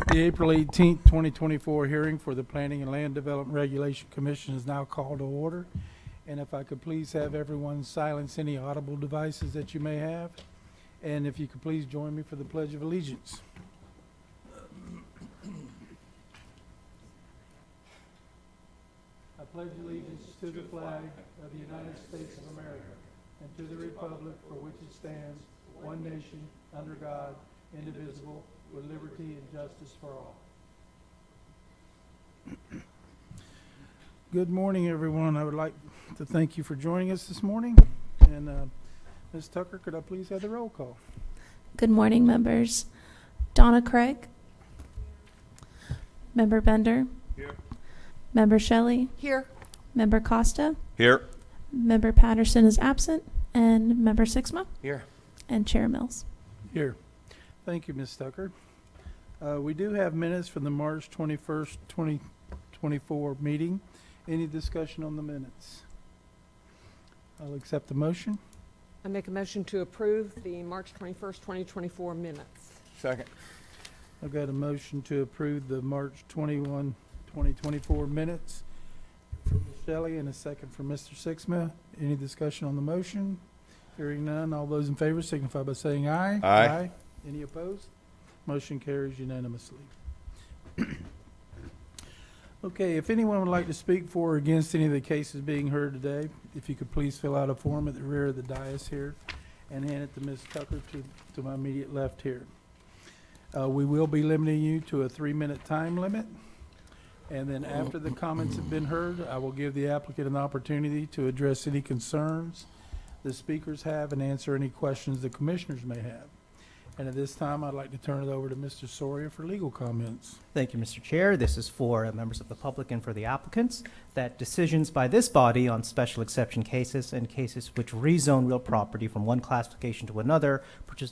The April 18th, 2024 hearing for the Planning and Land Development Regulation Commission is now called to order. And if I could please have everyone silence any audible devices that you may have. And if you could please join me for the Pledge of Allegiance. I pledge allegiance to the flag of the United States of America and to the republic for which it stands, one nation, under God, indivisible, with liberty and justice for all. Good morning, everyone. I would like to thank you for joining us this morning. And Ms. Tucker, could I please have the roll call? Good morning, members. Donna Craig. Member Bender. Here. Member Shelley. Here. Member Costa. Here. Member Patterson is absent. And Member Sixma. Here. And Chair Mills. Here. Thank you, Ms. Tucker. We do have minutes from the March 21st, 2024 meeting. Any discussion on the minutes? I'll accept the motion. I make a motion to approve the March 21st, 2024 minutes. Second. I've got a motion to approve the March 21, 2024 minutes from Ms. Shelley and a second from Mr. Sixma. Any discussion on the motion? Hearing none, all those in favor signify by saying aye. Aye. Any opposed? Motion carries unanimously. Okay, if anyone would like to speak for or against any of the cases being heard today, if you could please fill out a form at the rear of the dais here and hand it to Ms. Tucker to my immediate left here. We will be limiting you to a 3-minute time limit. And then after the comments have been heard, I will give the applicant an opportunity to address any concerns the speakers have and answer any questions the commissioners may have. And at this time, I'd like to turn it over to Mr. Soria for legal comments. Thank you, Mr. Chair. This is for members of the public and for the applicants, that decisions by this body on special exception cases and cases which rezone real property from one classification to another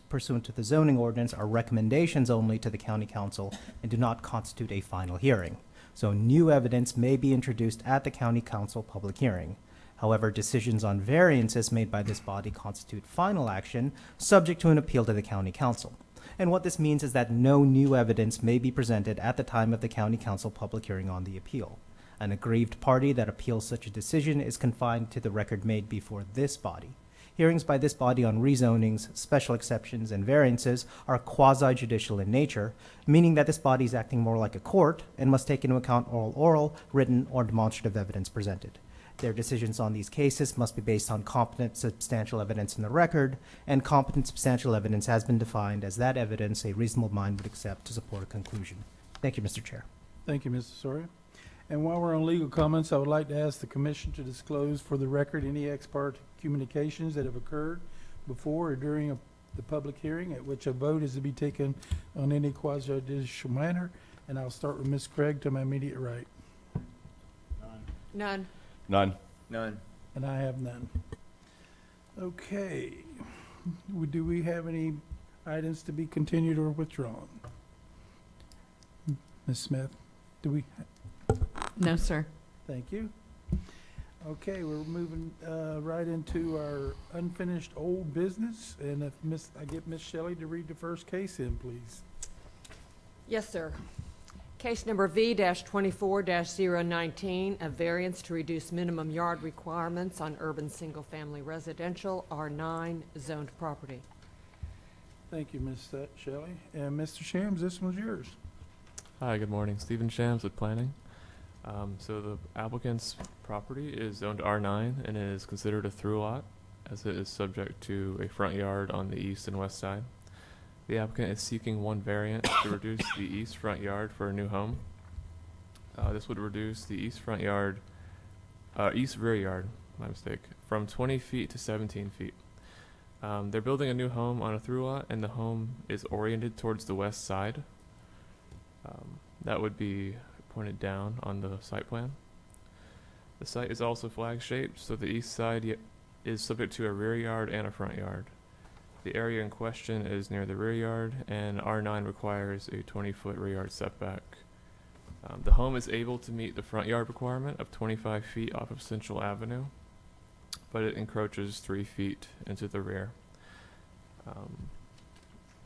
pursuant to the zoning ordinance are recommendations only to the county council and do not constitute a final hearing. So new evidence may be introduced at the county council public hearing. However, decisions on variances made by this body constitute final action subject to an appeal to the county council. And what this means is that no new evidence may be presented at the time of the county council public hearing on the appeal. An aggrieved party that appeals such a decision is confined to the record made before this body. Hearings by this body on rezonings, special exceptions, and variances are quasi-judicial in nature, meaning that this body is acting more like a court and must take into account all oral, written, or demonstrative evidence presented. Their decisions on these cases must be based on competent substantial evidence in the record, and competent substantial evidence has been defined as that evidence a reasonable mind would accept to support a conclusion. Thank you, Mr. Chair. Thank you, Mr. Soria. And while we're on legal comments, I would like to ask the commission to disclose for the record any ex parte communications that have occurred before or during the public hearing at which a vote is to be taken on any quasi-judicial manner. And I'll start with Ms. Craig to my immediate right. None. None. None. And I have none. Okay. Do we have any items to be continued or withdrawn? Ms. Smith, do we? No, sir. Thank you. Okay, we're moving right into our unfinished old business. And if I get Ms. Shelley to read the first case in, please. Yes, sir. Case number V-24-019, a variance to reduce minimum yard requirements on urban single-family residential R9 zoned property. Thank you, Ms. Shelley. And Mr. Shams, this one's yours. Hi, good morning. Stephen Shams with Planning. So the applicant's property is zoned R9 and is considered a through lot as it is subject to a front yard on the east and west side. The applicant is seeking one variance to reduce the east front yard for a new home. This would reduce the east rear yard, my mistake, from 20 feet to 17 feet. They're building a new home on a through lot, and the home is oriented towards the west side. That would be pointed down on the site plan. The site is also flag shaped, so the east side is subject to a rear yard and a front yard. The area in question is near the rear yard, and R9 requires a 20-foot rear yard setback. The home is able to meet the front yard requirement of 25 feet off of Central Avenue, but it encroaches 3 feet into the rear.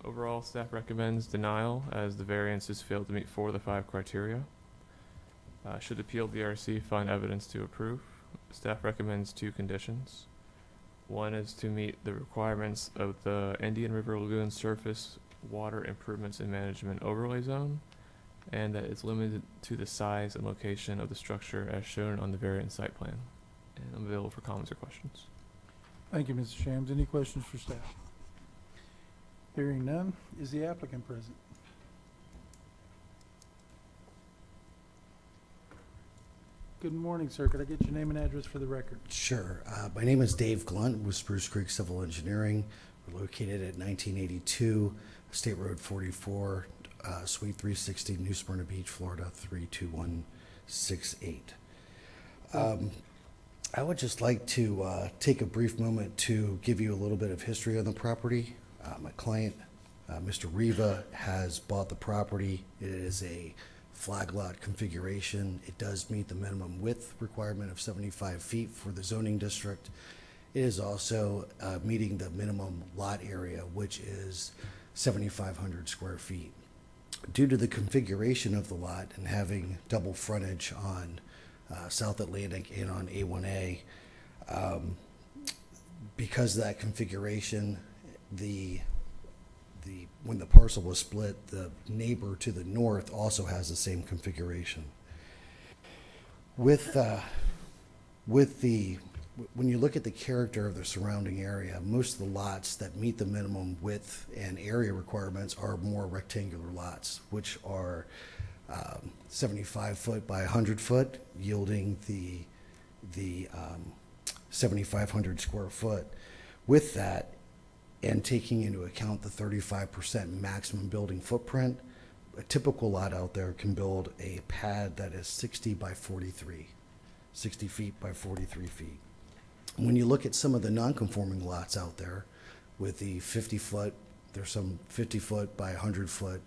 Overall, staff recommends denial as the variances failed to meet 4 of the 5 criteria. Should the PLDRC find evidence to approve, staff recommends 2 conditions. One is to meet the requirements of the Indian River Lagoon Surface Water Improvements and Management Overlay Zone, and that it's limited to the size and location of the structure as shown on the variant site plan. And I'm available for comments or questions. Thank you, Mr. Shams. Any questions for staff? Hearing none, is the applicant present? Good morning, sir. Could I get your name and address for the record? Sure. My name is Dave Glunt with Spruce Creek Civil Engineering. We're located at 1982 State Road 44, Suite 360, New Smyrna Beach, Florida 32168. I would just like to take a brief moment to give you a little bit of history on the property. My client, Mr. Riva, has bought the property. It is a flag lot configuration. It does meet the minimum width requirement of 75 feet for the zoning district. It is also meeting the minimum lot area, which is 7,500 square feet. Due to the configuration of the lot and having double frontage on South Atlantic and on A1A, because of that configuration, when the parcel was split, the neighbor to the north also has the same configuration. When you look at the character of the surrounding area, most of the lots that meet the minimum width and area requirements are more rectangular lots, which are 75 foot by 100 foot, yielding the 7,500 square foot. With that, and taking into account the 35% maximum building footprint, a typical lot out there can build a pad that is 60 by 43, 60 feet by 43 feet. When you look at some of the non-conforming lots out there with the 50 foot, there's some 50 foot by 100 foot,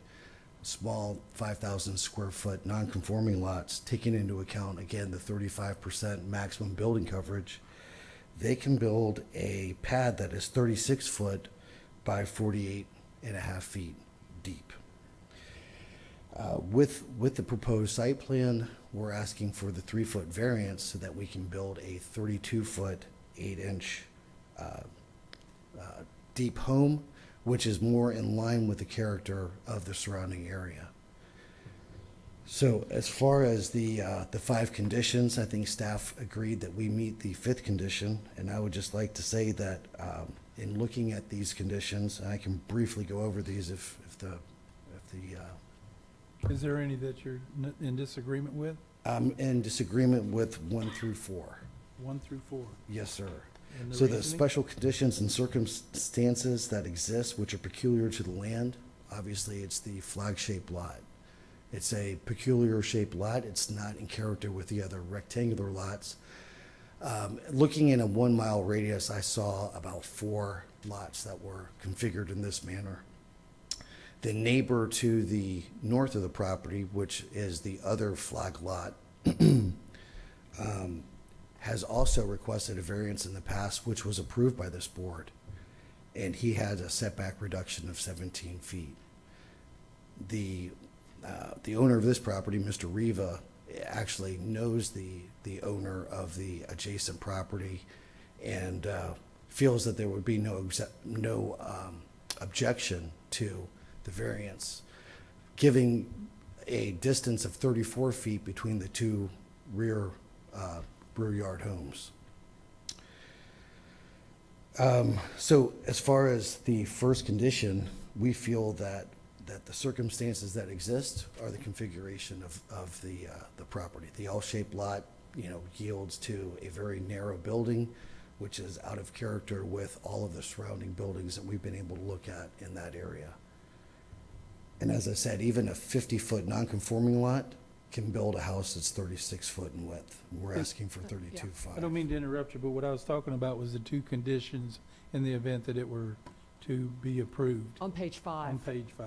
small 5,000 square foot non-conforming lots, taking into account, again, the 35% maximum building coverage, they can build a pad that is 36 foot by 48 and a half feet deep. With the proposed site plan, we're asking for the 3-foot variance so that we can build a 32-foot, 8-inch deep home, which is more in line with the character of the surrounding area. So as far as the 5 conditions, I think staff agreed that we meet the 5th condition, and I would just like to say that in looking at these conditions, and I can briefly go over these if the Is there any that you're in disagreement with? I'm in disagreement with 1 through 4. 1 through 4. Yes, sir. And the So the reasoning? special conditions and circumstances that exist, which are peculiar to the land, obviously it's the flag-shaped lot. It's a peculiar shaped lot. It's not in character with the other rectangular lots. Looking in a 1 mile radius, I saw about 4 lots that were configured in this manner. The neighbor to the north of the property, which is the other flag lot, has also requested a variance in the past, which was approved by this board. And he has a setback reduction of 17 feet. The owner of this property, Mr. Riva, actually knows the owner of the adjacent property and feels that there would be no objection to the variance, giving a distance of 34 feet between the 2 rear yard homes. So as far as the first condition, we feel that the circumstances that exist are the configuration of the property. The L-shaped lot, yields to a very narrow building, which is out of character with all of the surrounding buildings that we've been able to look at in that area. And as I said, even a 50-foot non-conforming lot can build a house that's 36 foot in width. We're asking for 32.5. I don't mean to interrupt you, but what I was talking about was the 2 conditions in the event that it were to be approved On page 5. on page 5.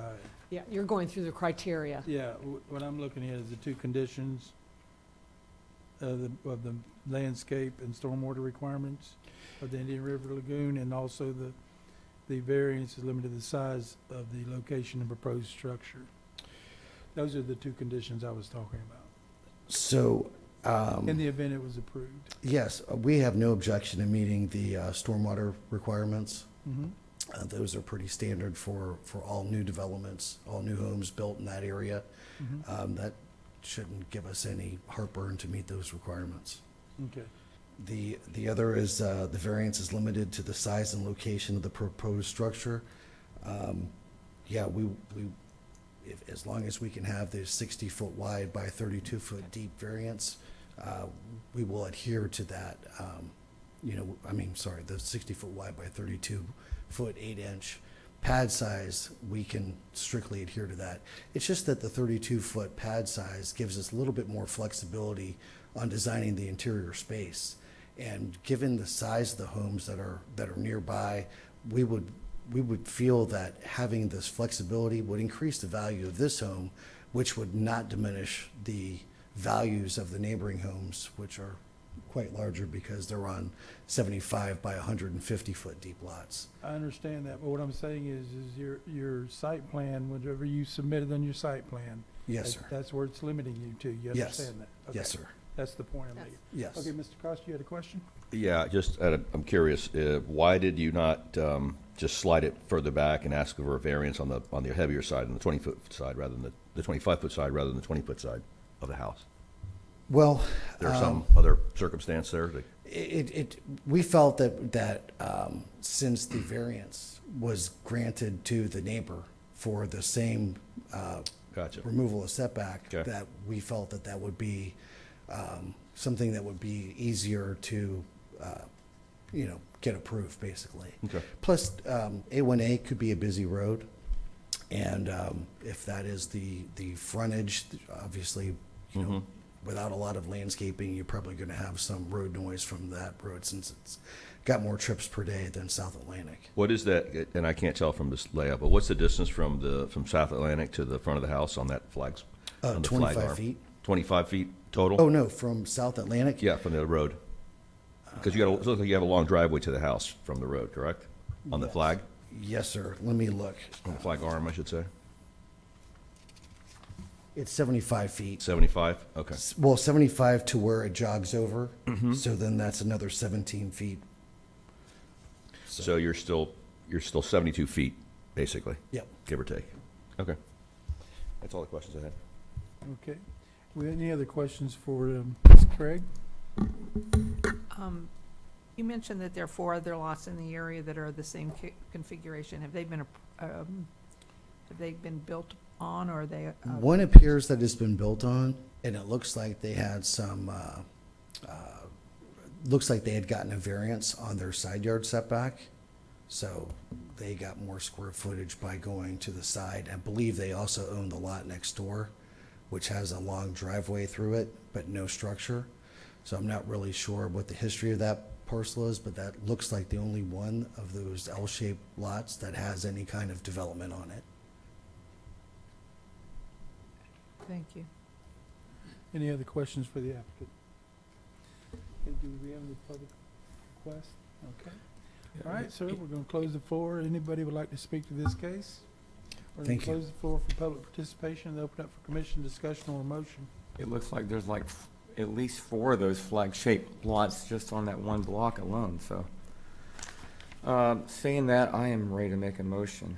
Yeah, you're going through the criteria. Yeah, what I'm looking at is the 2 conditions of the landscape and stormwater requirements of the Indian River Lagoon, and also the variance is limited to the size of the location and proposed structure. Those are the two conditions I was talking about, So, in the event it was approved. yes, we have no objection to meeting the stormwater requirements. Mhm. Those are pretty standard for all new developments, all new homes built in that area. Mhm. That shouldn't give us any heartburn to meet those requirements. Okay. The other is, the variance is limited to the size and location of the proposed structure. Yeah, as long as we can have the 60-foot wide by 32-foot deep variance, we will adhere to that. The 60-foot wide by 32-foot 8-inch pad size, we can strictly adhere to that. It's just that the 32-foot pad size gives us a little bit more flexibility on designing the interior space. And given the size of the homes that are nearby, we would feel that having this flexibility would increase the value of this home, which would not diminish the values of the neighboring homes, which are quite larger because they're on 75 by 150-foot deep lots. I understand that, but what I'm saying is your site plan, whatever you submitted on your site plan. Yes, sir. That's where it's limiting you to. You Yes. understand that? Yes, Okay. sir. That's the point I'm making. Yes. Okay, Mr. Costa, you had a question? Yeah, just, I'm curious, why did you not just slide it further back and ask for a variance on the heavier side, on the 20-foot side, rather than the 25-foot side, rather than the 20-foot side of the house? Well, There's some other circumstance there that, we felt that since the variance was granted to the neighbor for the same gotcha. removal of setback, Okay. that we felt that would be something that would be easier to, get approved, basically. Okay. Plus, A1A could be a busy road, and if that is the frontage, obviously, Mhm. without a lot of landscaping, you're probably going to have some road noise from that road since it's got more trips per day than South Atlantic. What is that, and I can't tell from this layout, but what's the distance from South Atlantic to the front of the house on that flags? On the flag 25 arm? feet. 25 feet total? Oh, no, from South Atlantic? Yeah, from the road. Because it looks like you have a long driveway to the house from the road, correct? On the Yes. flag? Yes, sir. Let me look. On the flag arm, I should say? It's 75 feet. 75? Okay. Well, 75 to where it jogs over, so then that's another 17 feet. So you're still 72 feet, basically, Yep. give or take. Okay. That's all the questions I had. Okay. Any other questions for Ms. Craig? You mentioned that there are 4 other lots in the area that are the same configuration. Have they been built on, or are they? One appears that it's been built on, and it looks like they had looks like they had gotten a variance on their side yard setback. So they got more square footage by going to the side. I believe they also own the lot next door, which has a long driveway through it, but no structure. So I'm not really sure what the history of that parcel is, but that looks like the only one of those L-shaped lots that has any kind of development on it. Thank you. Any other questions for the applicant? Okay, do we have any public requests? Okay. All right, sir, we're going to close the floor. Anybody would like to speak to this case? We're going Thank to you. close the floor for public participation and open up for commission discussion or motion. It looks like there's like at least 4 of those flag-shaped lots just on that one block alone, so. Saying that, I am ready to make a motion.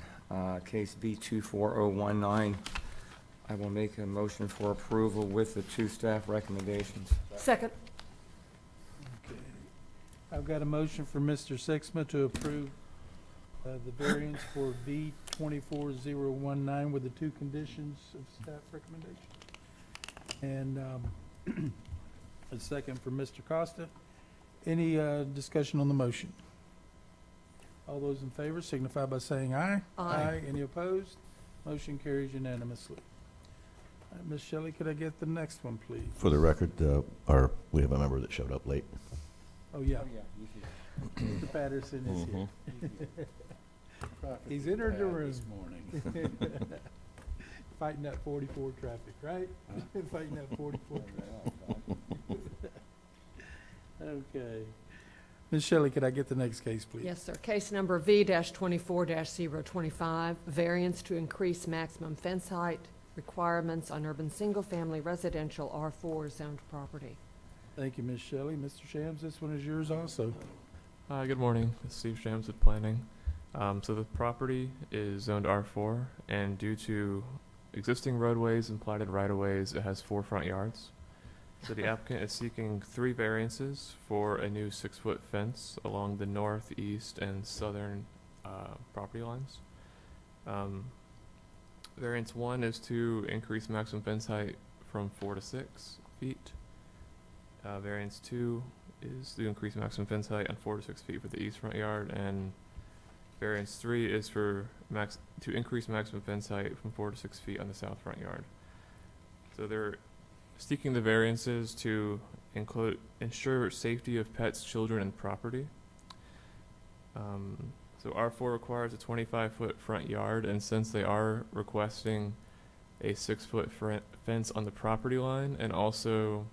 Case B24019, I will make a motion for approval with the 2 staff recommendations. Second. Okay. I've got a motion for Mr. Sixma to approve the variance for B 24019 with the 2 conditions of staff recommendation. And a second for Mr. Costa. Any discussion on the motion? All those in favor signify by saying aye. Aye. Any opposed? Motion carries unanimously. All right, Ms. Shelley, could I get the next one, please? For the record, we have a member that showed up late. Oh, yeah. Mr. Patterson is here. He's entered the room. This morning. Fighting that 44 traffic, right? Fighting that 44 traffic. Okay. Ms. Shelley, could I get the next case, please? Yes, sir. Case number V-24-025, variance to increase maximum fence height requirements on urban single-family residential R4 zoned property. Thank you, Ms. Shelley. Mr. Shams, this one is yours also. Hi, good morning. This is Steve Shams with Planning. So the property is zoned R4, and due to existing roadways and platted right-of-ways, it has 4 front yards. So the applicant is seeking 3 variances for a new 6-foot fence along the north, east, and southern property lines. Variance 1 is to increase maximum fence height from 4 to 6 feet. Variance 2 is to increase maximum fence height on 4 to 6 feet for the east front yard, and variance 3 is to increase maximum fence height from 4 to 6 feet on the south front yard. So they're seeking the variances to ensure safety of pets, children, and property. So R4 requires a 25-foot front yard, and since they are requesting a 6-foot fence on the property line and also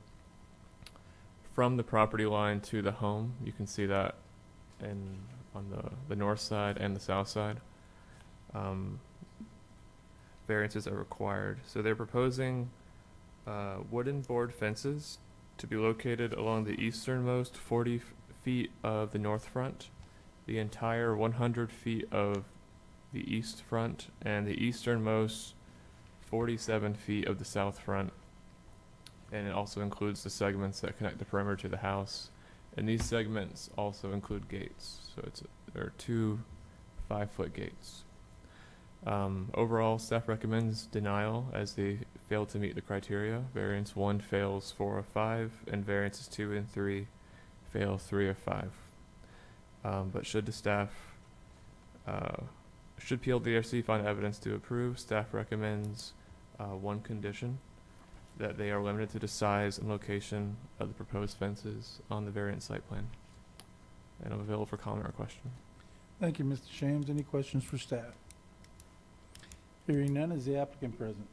from the property line to the home, you can see that on the north side and the south side, variances are required. So they're proposing wooden board fences to be located along the easternmost 40 feet of the north front, the entire 100 feet of the east front, and the easternmost 47 feet of the south front. And it also includes the segments that connect the perimeter to the house. And these segments also include gates. So there are 2 5-foot gates. Overall, staff recommends denial as they fail to meet the criteria. Variance 1 fails 4 of 5, and variances 2 and 3 fail 3 of 5. But should PLDRC find evidence to approve, staff recommends 1 condition, that they are limited to the size and location of the proposed fences on the variant site plan. And I'm available for comment or question. Thank you, Mr. Shams. Any questions for staff? Hearing none, is the applicant present?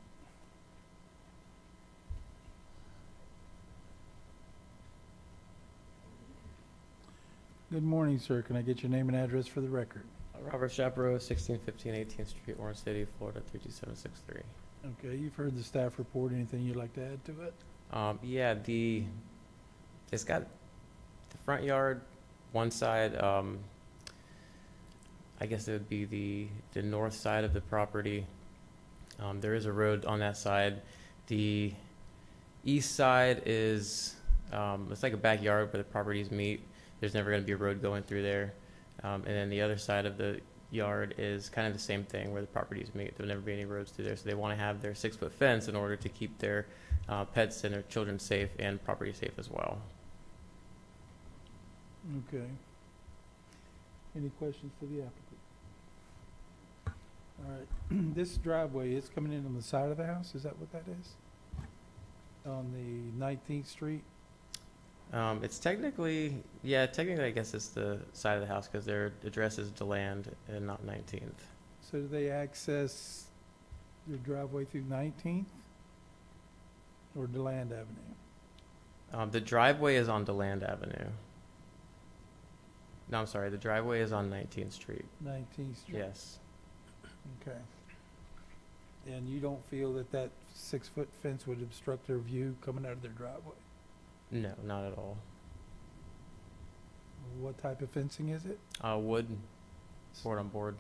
Good morning, sir. Can I get your name and address for the record? Robert Shapiro, 1615 18th Street, Orange City, Florida, 32763. Okay, you've heard the staff report. Anything you'd like to add to it? Yeah, it's got the front yard, one side, I guess it would be the north side of the property. There is a road on that side. The east side is, it's like a backyard where the properties meet. There's never going to be a road going through there. And then the other side of the yard is kind of the same thing where the properties meet. There'll never be any roads through there. So they want to have their 6-foot fence in order to keep their pets and their children safe and property safe as well. Okay. Any questions for the applicant? All right. This driveway is coming in on the side of the house. Is that what that is? On the 19th Street? It's technically, I guess it's the side of the house because their address is DeLand and not 19th. So do they access your driveway through 19th or DeLand Avenue? The driveway is on DeLand Avenue. No, I'm sorry, the driveway is on 19th Street. 19th Street? Yes. Okay. And you don't feel that that 6-foot fence would obstruct their view coming out of their driveway? No, not at all. What type of fencing is it? Wood, board on board.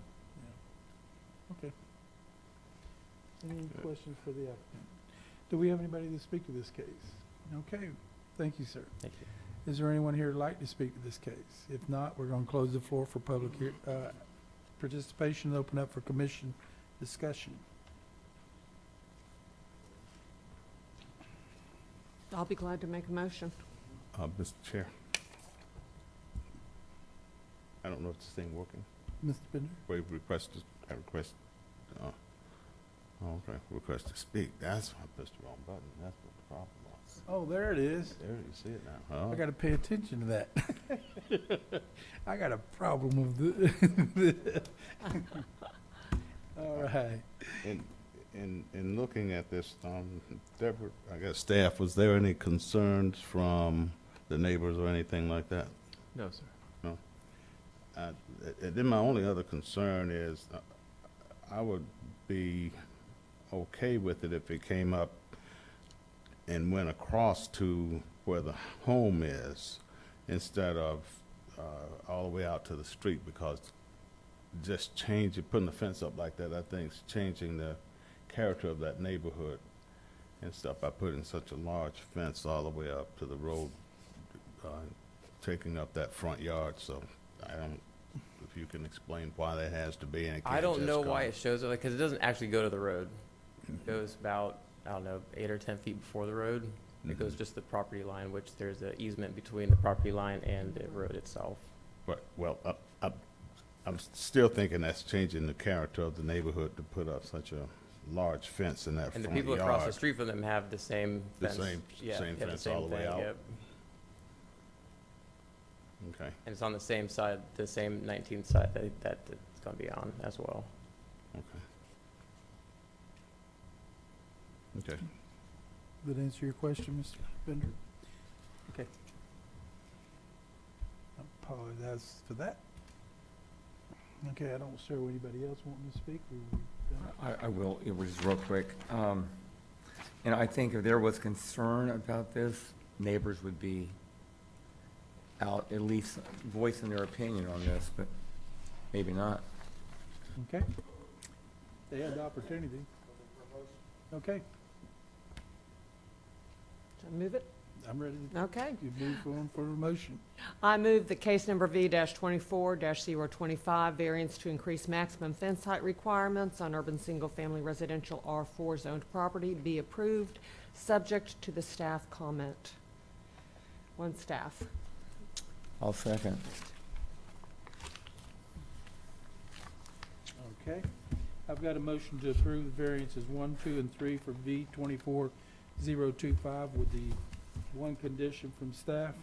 Okay. Any questions for the applicant? Do we have anybody to speak to this case? Okay, thank you, sir. Thank you. Is there anyone here who'd like to speak to this case? If not, we're gonna close the floor for public participation and open up for commission discussion. I'll be glad to make a motion. Mr. Chair. I don't know if this thing working. Mr. Bender? Wait, request to speak. That's why I pressed the wrong button. That's what the problem was. Oh, there it is. There you see it now. I gotta pay attention to that. I got a problem with it. All right. In looking at this, Deborah, I guess staff, was there any concerns from the neighbors or anything like that? No, sir. And then my only other concern is, I would be okay with it if it came up and went across to where the home is instead of all the way out to the street, because just putting the fence up like that, I think is changing the character of that neighborhood and stuff by putting such a large fence all the way up to the road, taking up that front yard. So I don't, if you can explain why that has to be. And it I can't don't just know come- why it shows it, because it doesn't actually go to the road. It goes about, I don't know, 8 or 10 feet before the road. It goes just the property line, which there's an easement between the property line and the road itself. But, well, I'm still thinking that's changing the character of the neighborhood to put up such a large fence in that And the front people across the yard. street from them have the same The fence. same- Yeah, same yeah, fence all the way thing, out. yep. Okay, And it's on the same side, the same 19th side that it's gonna be on as well. okay. Okay. Did that answer your question, Mr. Bender? Okay. I apologize for that. Okay, I don't sure anybody else wanting to speak. Or we done? I will, it was real quick. And I think if there was concern about this, neighbors would be out, at least voicing their opinion on this, but maybe not. Okay. They had the opportunity. Okay, Should I move it? I'm ready to, Okay. you move on for a motion. I move that case number V-24-025, variance to increase maximum fence height requirements on urban single-family residential R4 zoned property be approved, subject to the staff comment. One staff. I'll second. Okay. I've got a motion to approve the variances 1, 2, and 3 for V-24-025 with the one condition from staff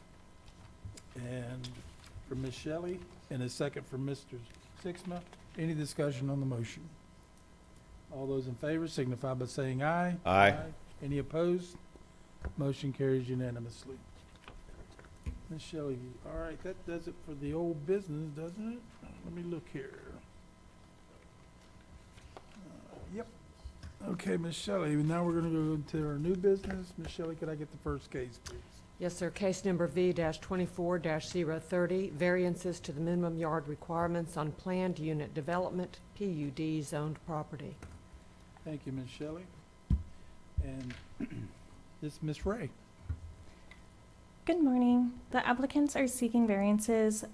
and from Ms. Shelley, and a second from Mr. Sixma. Any discussion on the motion? All those in favor signify by saying aye. Aye. Any opposed? Motion carries unanimously. Ms. Shelley, all right, that does it for the old business, doesn't it? Let me look here. Yep. Okay, Ms. Shelley, now we're gonna go into our new business. Ms. Shelley, could I get the first case, please? Yes, sir. Case number V-24-030, variances to the minimum yard requirements on planned unit development, PUD zoned property. Thank you, Ms. Shelley. And this is Ms. Ray. Good morning. The applicants are seeking variances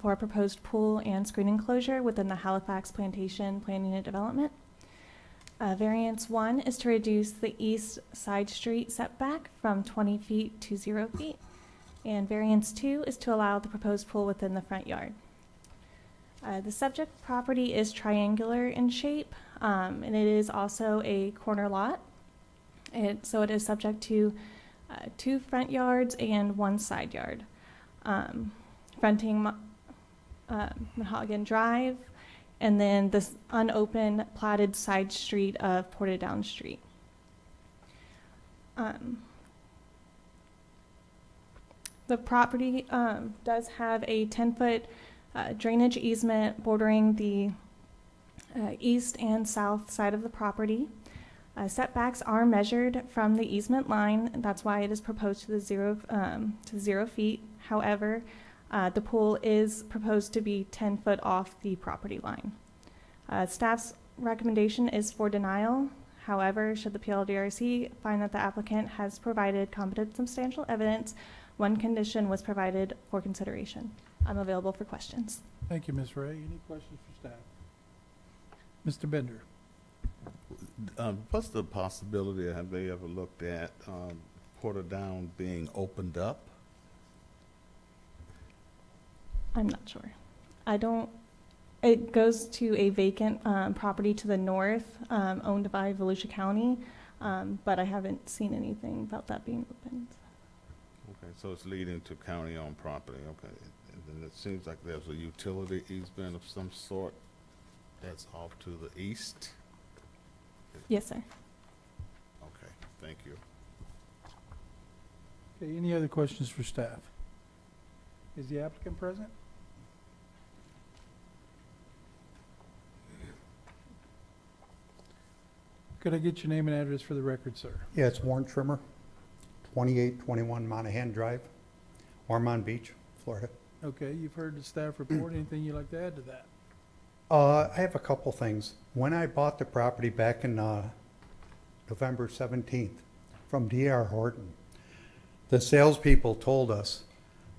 for a proposed pool and screen enclosure within the Halifax Plantation Plan Unit Development. Variance 1 is to reduce the east side street setback from 20 feet to 0 feet. And variance 2 is to allow the proposed pool within the front yard. The subject property is triangular in shape, and it is also a corner lot. So it is subject to 2 front yards and 1 side yard. Fronting Mahogan Drive, and then this unopened platted side street of Portadown Street. The property does have a 10-foot drainage easement bordering the east and south side of the property. Setbacks are measured from the easement line. That's why it is proposed to the 0 feet. However, the pool is proposed to be 10 foot off the property line. Staff's recommendation is for denial. However, should the PLDRC find that the applicant has provided competent substantial evidence, one condition was provided for consideration. I'm available for questions. Thank you, Ms. Ray. Any questions for staff? Mr. Bender? What's the possibility, have they ever looked at Portadown being opened up? I'm not sure. It goes to a vacant property to the north, owned by Volusia County, but I haven't seen anything about that being opened. Okay, so it's leading to county-owned property, okay. And then it seems like there's a utility easement of some sort that's off to the east? Yes, sir. Okay, thank you. Okay, any other questions for staff? Is the applicant present? Could I get your name and address for the record, sir? Yeah, it's Warren Trimmer, 2821 Monahan Drive, Ormond Beach, Florida. Okay, you've heard the staff report. Anything you'd like to add to that? I have a couple things. When I bought the property back in November 17th from D.R. Horton, the salespeople told us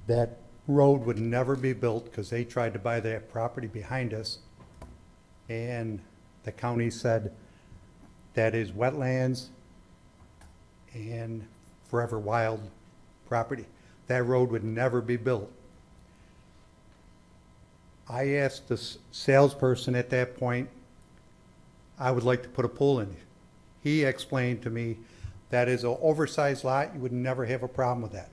that road would never be built because they tried to buy that property behind us. And the county said that is wetlands and forever wild property. That road would never be built. I asked the salesperson at that point, I would like to put a pool in. He explained to me that is an oversized lot, you would never have a problem with that.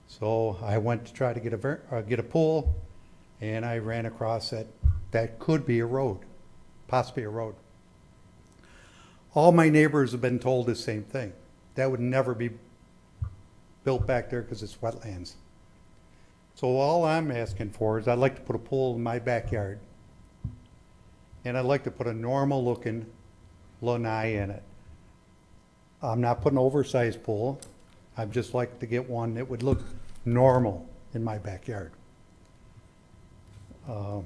So I went to try to get a pool, and I ran across that could be a road, possibly a road. All my neighbors have been told the same thing. That would never be built back there because it's wetlands. So all I'm asking for is I'd like to put a pool in my backyard. And I'd like to put a normal looking lanai in it. I'm not putting an oversized pool. I'd just like to get one that would look normal in my backyard. The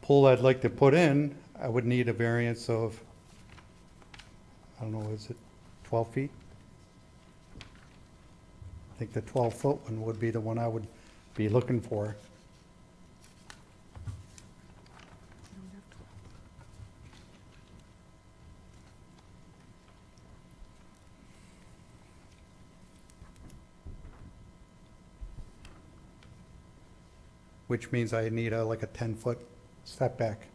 pool I'd like to put in, I would need a variance of, I don't know, is it 12 feet? I think the 12-foot one would be the one I would be looking for. Which means I need like a 10-foot setback.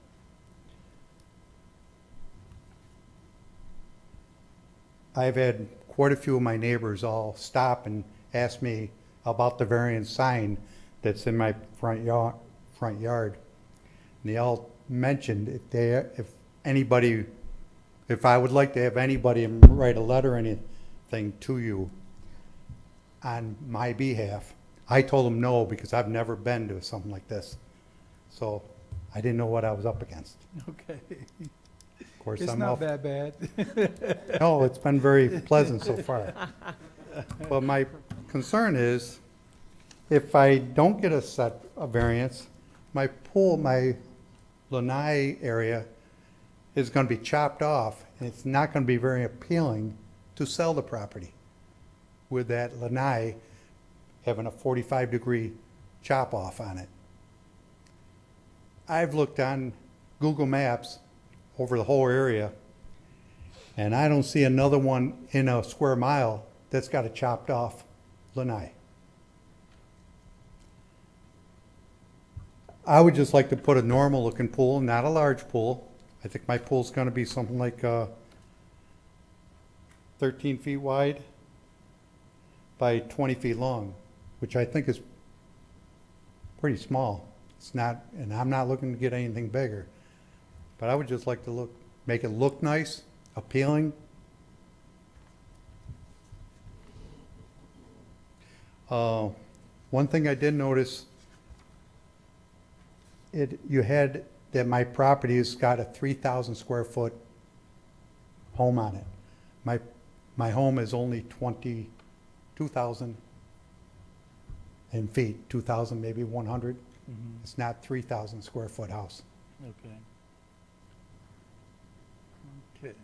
I've had quite a few of my neighbors all stop and ask me about the variance sign that's in my front yard. And they all mentioned if I would like to have anybody write a letter or anything to you on my behalf. I told them no because I've never been to something like this. So I didn't know what I was up against. Okay. Of course, It's I'm not off. that bad. No, it's been very pleasant so far. But my concern is, if I don't get a variance, my pool, my lanai area is going to be chopped off, and it's not going to be very appealing to sell the property with that lanai having a 45-degree chop off on it. I've looked on Google Maps over the whole area, and I don't see another one in a square mile that's got a chopped off lanai. I would just like to put a normal looking pool, not a large pool. I think my pool's gonna be something like 13 feet wide by 20 feet long, which I think is pretty small. It's not, and I'm not looking to get anything bigger. But I would just like to make it look nice, appealing. One thing I did notice, you had that my property has got a 3,000 square foot home on it. My home is only 22,000 in feet, 2,000, maybe 100. It's not 3,000 square foot house. Okay. Okay.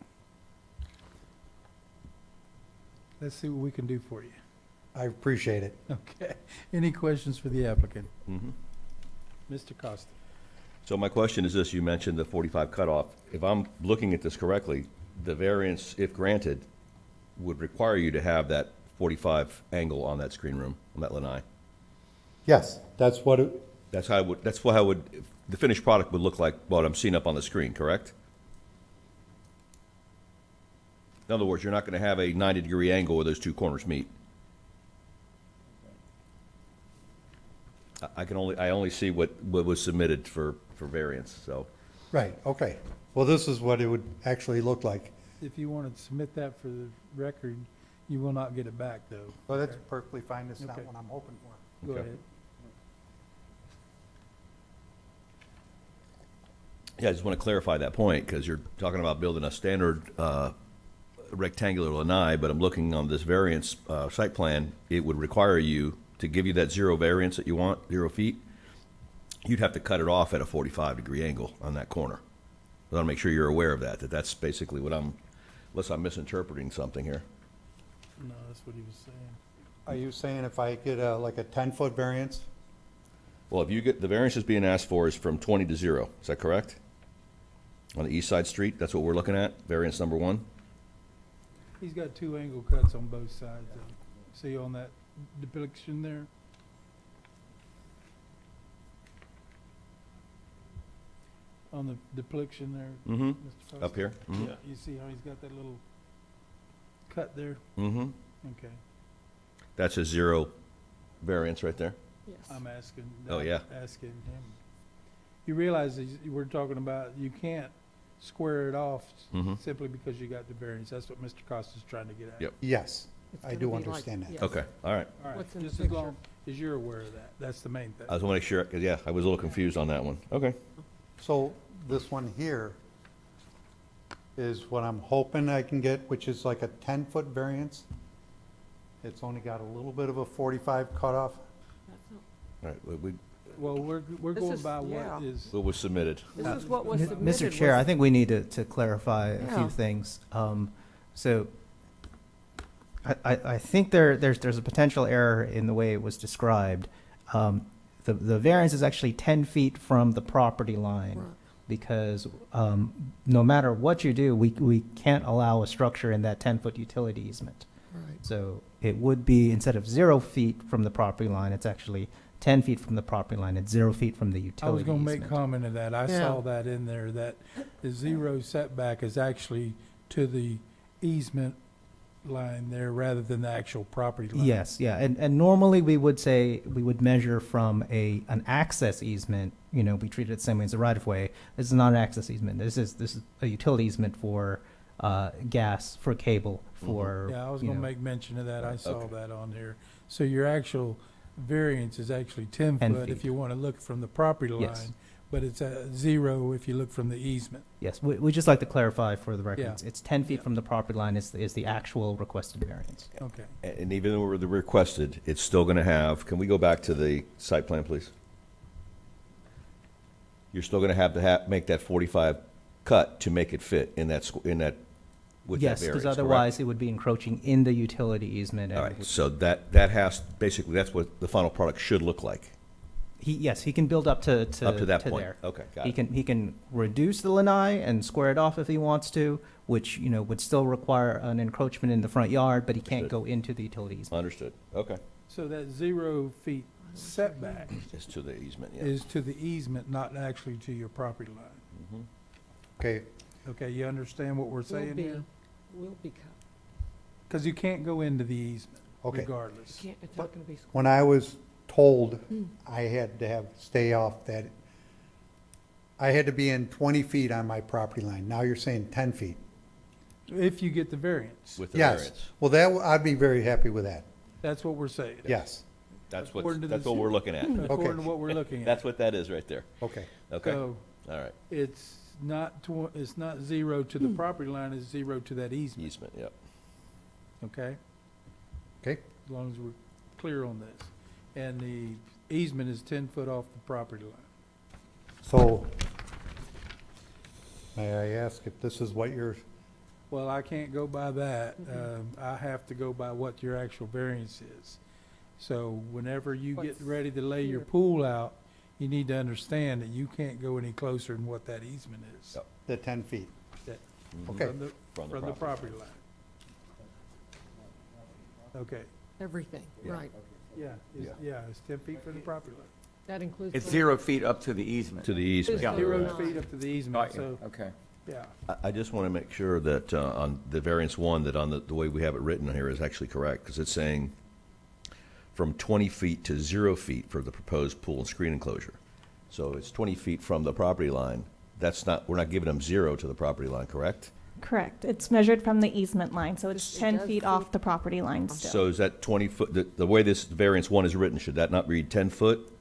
Let's see what we can do for you. I appreciate it. Okay. Any questions for the applicant? Mhm. Mr. Costa? So my question is this, you mentioned the 45 cutoff. If I'm looking at this correctly, the variance, if granted, would require you to have that 45 angle on that screen room, on that lanai. Yes, that's what it, That's how the finished product would look like what I'm seeing up on the screen, correct? In other words, you're not going to have a 90-degree angle where those two corners meet. I only see what was submitted for variance, so. right, okay. Well, this is what it would actually look like. If you want to submit that for the record, you will not get it back, though. Well, that's perfectly fine. That's not Okay. what I'm hoping for. Go Okay. ahead. Yeah, I just want to clarify that point, because you're talking about building a standard rectangular lanai, but I'm looking on this variance site plan, it would require you, to give you that 0 variance that you want, 0 feet, you'd have to cut it off at a 45-degree angle on that corner. I want to make sure you're aware of that, that's basically what unless I'm misinterpreting something here. No, that's what he was saying. Are you saying if I get like a 10-foot variance? Well, if you get, the variance is being asked for is from 20 to 0, is that correct? On the east side street, that's what we're looking at, variance number 1? He's got 2 angle cuts on both sides of it. See on that depiction there? On the depiction there, Mm-hmm. Mr. Foster? Up here? Mm-hmm. Yeah, you see how he's got that little cut there? Mm-hmm. Okay. That's a 0 variance right there? Yes. I'm asking. Oh, yeah. Asking him. You realize we're talking about, you can't square it off Mhm. simply because you got the variance. That's what Mr. Costa's trying to get at. Yep. Yes, It's I gonna do be like- understand that. yes. Okay, all right. All right, What's in the just as picture? long as you're aware of that. That's the main thing. I just want to make sure, because, yeah, I was a little confused on that one. Okay. So this one here is what I'm hoping I can get, which is like a 10-foot variance. It's only got a little bit of a 45 cutoff. All right, we, Well, we're This going is- by yeah. what is, what was submitted? This is what was M- submitted. Mr. Chair, was- I think we need to clarify a Yeah. few things. So I think there's a potential error in the way it was described. The variance is actually 10 feet from the property line, Right. because no matter what you do, we can't allow a structure in that 10-foot utility easement. Right. So it would be, instead of 0 feet from the property line, it's actually 10 feet from the property line, it's 0 feet from the I was utility gonna make easement. comment of that. I Yeah. saw that in there, that the 0 setback is actually to the easement line there rather than the actual property line. Yes, yeah, and normally we would say, we would measure from an access easement, we treat it the same way as a right-of-way. This is not an access easement, this is a utility easement for gas, for cable, for, Yeah, I was you gonna know, make mention of that. I saw Okay. that on there. So your actual variance is actually 10 10 foot if feet. you wanna look from the property Yes. line, but it's 0 if you look from the easement. Yes, we just like to clarify for the record, Yeah. it's 10 feet Yeah. from the property line is the actual requested variance. Okay. And even though the requested, it's still going to have, can we go back to the site plan, please? You're still going to have make that 45 cut to make it fit in that, with that Yes, variance, because correct? otherwise it would be encroaching in the utility easement. All and right, would- so that has, basically, that's what the final product should look like, Yes, he can build up to up to that point. there. Okay, got He it. can reduce the lanai and square it off if he wants to, which, would still require an encroachment in the front yard, but he can't Understood. go into the utility easement. Understood, okay. So that 0 feet setback It's to the easement, yeah. is to the easement, not actually to your property line. Mhm. Okay, Okay, you understand what we're Will saying be, here? will be cut. Because you can't go into the easement okay. regardless. Can't, it's not gonna be. When I was told I had to stay off that, I had to be in 20 feet on my property line. Now you're saying 10 feet. If you get the variance, With the Yes. variance. Well, I'd be very happy with that. that's what we're saying. Yes, That's According to that's this- what we're looking at. According to what we're looking at. That's what that is right there. okay. Okay, So all right. it's not, it's not 0 to the property line, it's 0 to that easement, Easement, yep. okay? Okay. As long as we're clear on this. And the easement is 10 foot off the property line. So, may I ask if this is what you're, Well, I can't go by that. I have to go by what your actual variance is. So whenever you get What's ready to lay your here? pool out, you need to understand that you can't go any closer than what that easement is. Yep. the 10 feet? Mhm. Okay. From the property line. Okay, Everything, Yeah. right. yeah, it's 10 feet from the property line. That includes. It's the- 0 feet up to the easement. To the easement. Yeah. 0 Line. feet up to the easement, Got so, you. Okay. yeah. I just want to make sure that on the variance 1, that on the way we have it written here is actually correct, because it's saying from 20 feet to 0 feet for the proposed pool and screen enclosure. So it's 20 feet from the property line. That's not, we're not giving them 0 to the property line, correct? Correct. It's measured from the easement line, so it's It 10 does feet say- off the property line still. So is that 20 foot, the way this variance 1 is written, should that not read 10 foot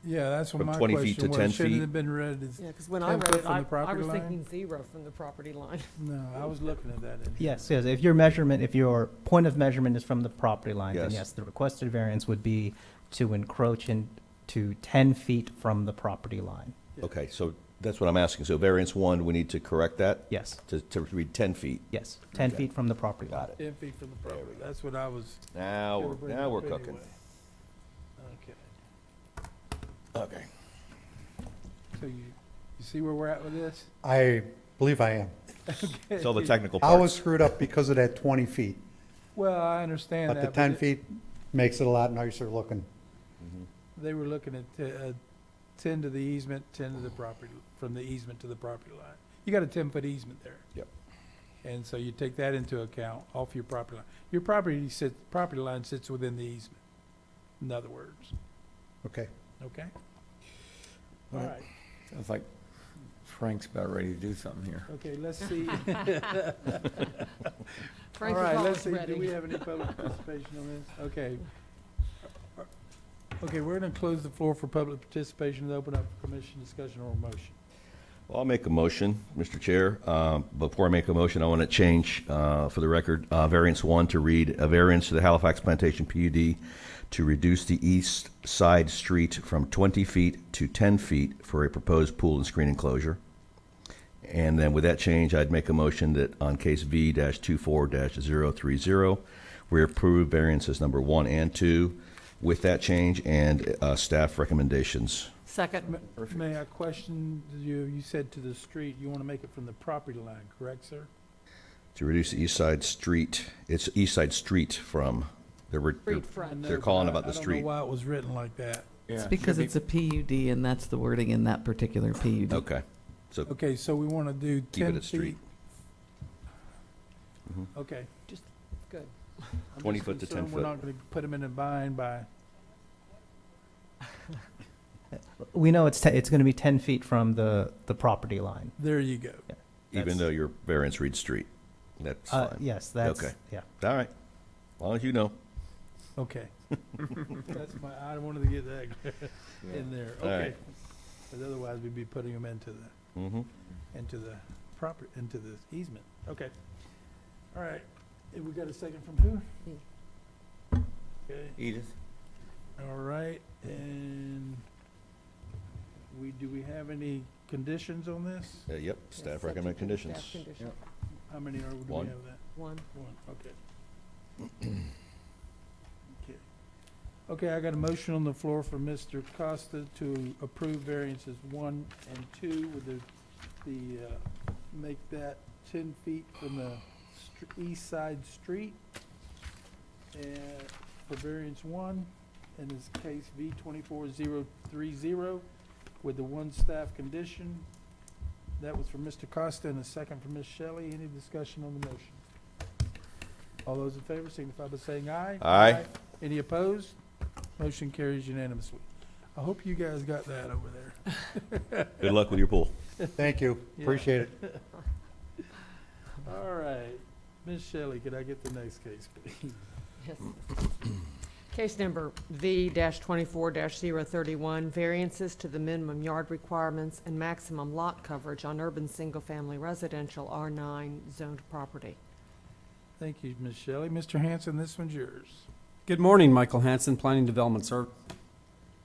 Yeah, that's what From my 20 feet question to was. 10 Shouldn't it feet? have been read as, Yeah, because when 10 I read foot it, from the I property was line? thinking 0 from the property line. no, I was looking at that. in- Yes, yes, if your measurement, if your point of measurement is from the property line, then Yes. yes, the requested variance would be to encroach into 10 feet from the property line. Yeah. Okay, so that's what I'm asking. So variance 1, we need to correct that Yes, to read 10 feet. yes, 10 Okay. feet from the property line. Got it. 10 feet from the There we property. go. That's what I was. Now gonna we're, bring now up we're cooking. anyway. Okay. Okay. So you see where we're at with this? I believe I am. It's all the technical I was parts. screwed up because of that 20 feet, Well, I understand but that. the 10 it- feet makes it a lot nicer looking. They were looking at 10 to the easement, 10 to the property, from the easement to the property line. You got a 10-foot easement there. Yep. And so you take that into account off your property line. Your property line sits within the easement, in other words. Okay. Okay? All Right. right. Sounds like Frank's about ready to do something here. Okay, let's see. Frank All is right, always let's see, ready. do we have any public participation on this? Okay. Okay, we're gonna close the floor for public participation and open up for commission discussion or motion. Well, I'll make a motion, Mr. Chair. Before I make a motion, I want to change, for the record, variance 1 to read, a variance to the Halifax Plantation PUD to reduce the east side street from 20 feet to 10 feet for a proposed pool and screen enclosure. And then with that change, I'd make a motion that on case V-24-030, we approve variances number 1 and 2 with that change and staff recommendations. Second, May I question you, you said to the street, you wanna make it from the property line, correct, sir? To reduce the east side street, it's east side street from, street front. They're calling about the I don't street. know why it was written like that. Yeah, Because should it's a PUD and that's the wording in that particular PUD. Okay, so Okay, so we wanna do keep it 10 at street. feet. Okay. Good. I'm 20 just foot to 10 concerned We're foot. not gonna put them in a bind by, We know it's going to be 10 feet from the property line. there you go. Even That's- though your variance reads street. That's fine. Yes, that's, Okay. yeah. All right. As long as you know. Okay. That's my, I wanted to get that in there, All okay. right. But otherwise, we'd be putting them into the proper, into the easement, okay. All right, and we got a second from who? Me. Okay, Edith? all right, and do we have any conditions on this? Yep, Yeah, staff subject recommend to the conditions. staff condition. How many do we One. have that? One. One, okay. Okay. Okay, I got a motion on the floor for Mr. Costa to approve variances 1 and 2 with make that 10 feet from the east side street. And for variance 1, in this case V-24030, with the one staff condition. That was from Mr. Costa and a second from Ms. Shelley. Any discussion on the motion? All those in favor signify by saying aye. Aye. Any opposed? Motion carries unanimously. I hope you guys got that over there. Good luck with your pool. Thank you. Yeah. Appreciate it. All right. Ms. Shelley, could I get the next case, please? Yes. Case number V-24-031, variances to the minimum yard requirements and maximum lot coverage on urban single-family residential R9 zoned property. Thank you, Ms. Shelley. Mr. Hanson, this one's yours. Good morning, Michael Hanson, Planning Development, sir.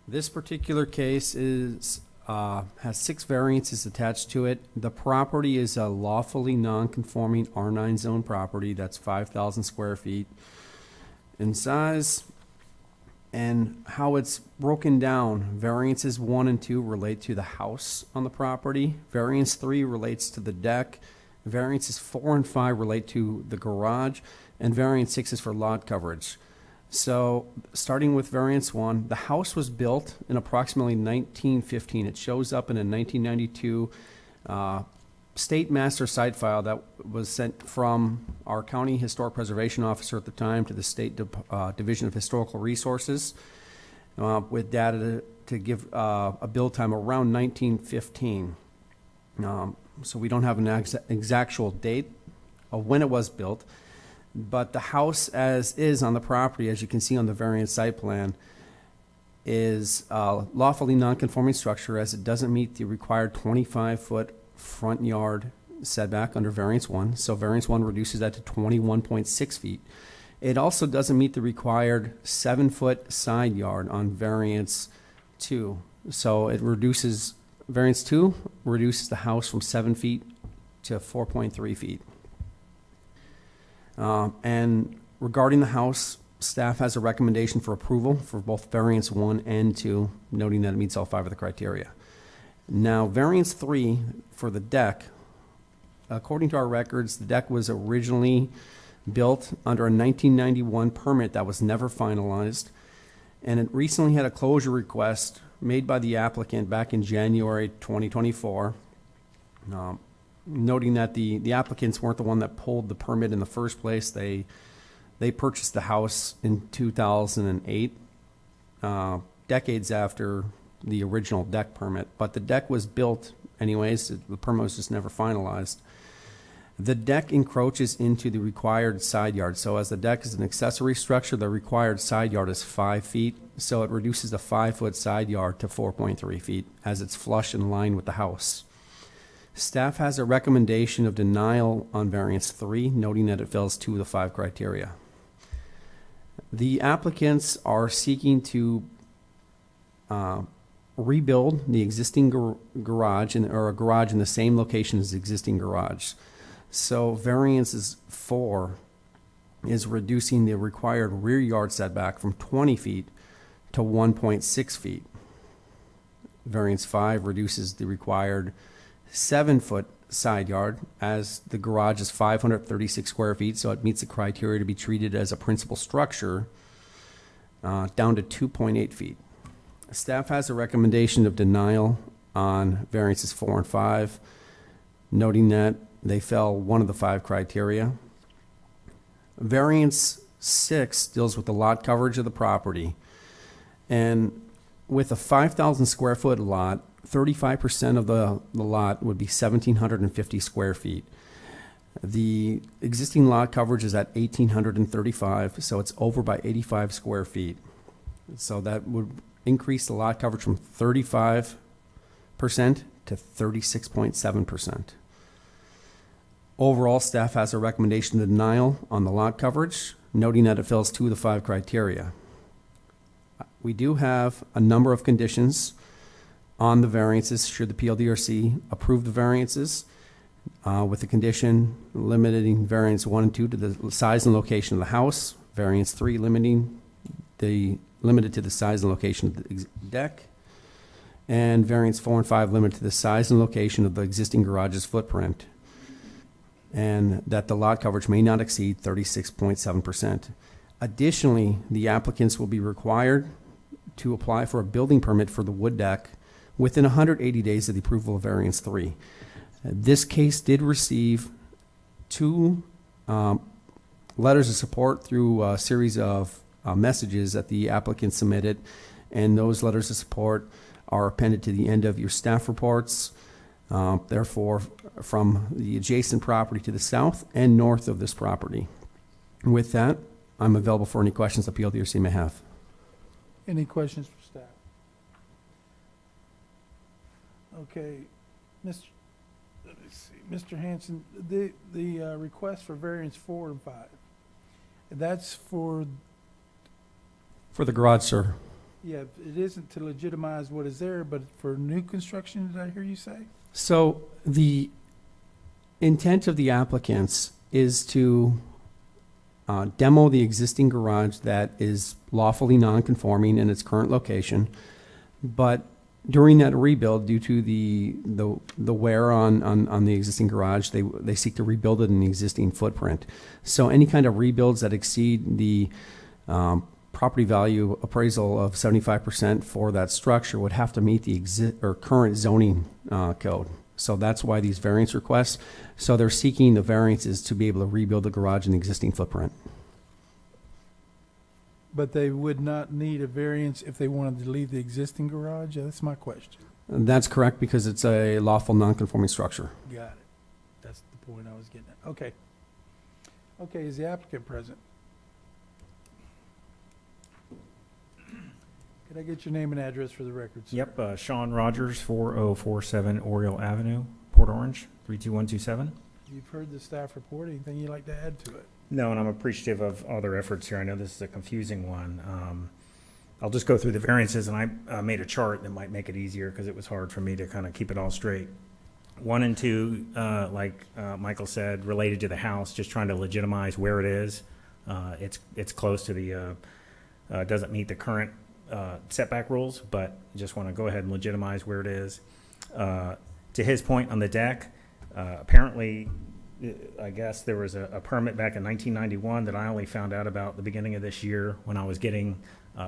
This particular case has 6 variances attached to it. The property is a lawfully non-conforming R9 zone property. That's 5,000 square feet in size. And how it's broken down, variances 1 and 2 relate to the house on the property. Variance 3 relates to the deck. Variances 4 and 5 relate to the garage. And variance 6 is for lot coverage. So, starting with variance 1, the house was built in approximately 1915. It shows up in a 1992 state master site file that was sent from our county historic preservation officer at the time to the state division of historical resources with data to give a build time around 1915. So we don't have an exact date of when it was built. But the house as is on the property, as you can see on the variance site plan, is a lawfully non-conforming structure as it doesn't meet the required 25-foot front yard setback under variance 1. So variance 1 reduces that to 21.6 feet. It also doesn't meet the required 7-foot side yard on variance 2. So it reduces, variance 2 reduces the house from 7 feet to 4.3 feet. And regarding the house, staff has a recommendation for approval for both variance 1 and 2, noting that it meets all 5 of the criteria. Now, variance 3 for the deck, according to our records, the deck was originally built under a 1991 permit that was never finalized, and it recently had a closure request made by the applicant back in January 2024, noting that the applicants weren't the one that pulled the permit in the first place. They purchased the house in 2008, decades after the original deck permit, but the deck was built anyways. The permit was just never finalized. The deck encroaches into the required side yard. So as the deck is an accessory structure, the required side yard is 5 feet. So it reduces the 5-foot side yard to 4.3 feet as it's flush in line with the house. Staff has a recommendation of denial on variance 3, noting that it fails 2 of the 5 criteria. The applicants are seeking to rebuild the existing garage or a garage in the same location as the existing garage. So variance 4 is reducing the required rear yard setback from 20 feet to 1.6 feet. Variance 5 reduces the required 7-foot side yard as the garage is 536 square feet, so it meets the criteria to be treated as a principal structure, down to 2.8 feet. Staff has a recommendation of denial on variances 4 and 5, noting that they fell 1 of the 5 criteria. Variance 6 deals with the lot coverage of the property. And with a 5,000 square foot lot, 35% of the lot would be 1,750 square feet. The existing lot coverage is at 1,835, so it's over by 85 square feet. So that would increase the lot coverage from 35% to 36.7%. Overall, staff has a recommendation of denial on the lot coverage, noting that it fails 2 of the 5 criteria. We do have a number of conditions on the variances should the PLDRC approve the variances, with the condition limiting variance 1 and 2 to the size and location of the house, variance 3 limited to the size and location of the deck, and variance 4 and 5 limited to the size and location of the existing garage's footprint, and that the lot coverage may not exceed 36.7%. Additionally, the applicants will be required to apply for a building permit for the wood deck within 180 days of the approval of variance 3. This case did receive 2 letters of support through a series of messages that the applicant submitted, and those letters of support are appended to the end of your staff reports. Therefore, from the adjacent property to the south and north of this property. With that, I'm available for any questions that PLDRC may have. Any questions for staff? Okay, let me see, Mr. Hanson, the request for variance 4 and 5, that's for, For the garage, sir. yeah, it isn't to legitimize what is there, but for new construction, did I hear you say? So the intent of the applicants is to demo the existing garage that is lawfully non-conforming in its current location, but during that rebuild, due to the wear on the existing garage, they seek to rebuild it in the existing footprint. So any kind of rebuilds that exceed the property value appraisal of 75% for that structure would have to meet the current zoning code. So that's why these variance requests. So they're seeking the variances to be able to rebuild the garage in the existing footprint. But they would not need a variance if they wanted to leave the existing garage? That's my question. And that's correct because it's a lawful non-conforming structure. Got it. That's the point I was getting at. Okay. Okay, is the applicant present? Could Can I get your name and address for the record, sir? Yep, Sean Rogers, 4047 Oriole Avenue, Port Orange, 32127. You've heard the staff report. Anything you'd like to add to it? No, and I'm appreciative of all their efforts here. I know this is a confusing one. I'll just go through the variances, and I made a chart that might make it easier because it was hard for me to kind of keep it all straight. 1 and 2, like Michael said, related to the house, just trying to legitimize where it is. It's close to the, doesn't meet the current setback rules, but just want to go ahead and legitimize where it is. To his point on the deck, apparently, I guess there was a permit back in 1991 that I only found out about the beginning of this year when I was getting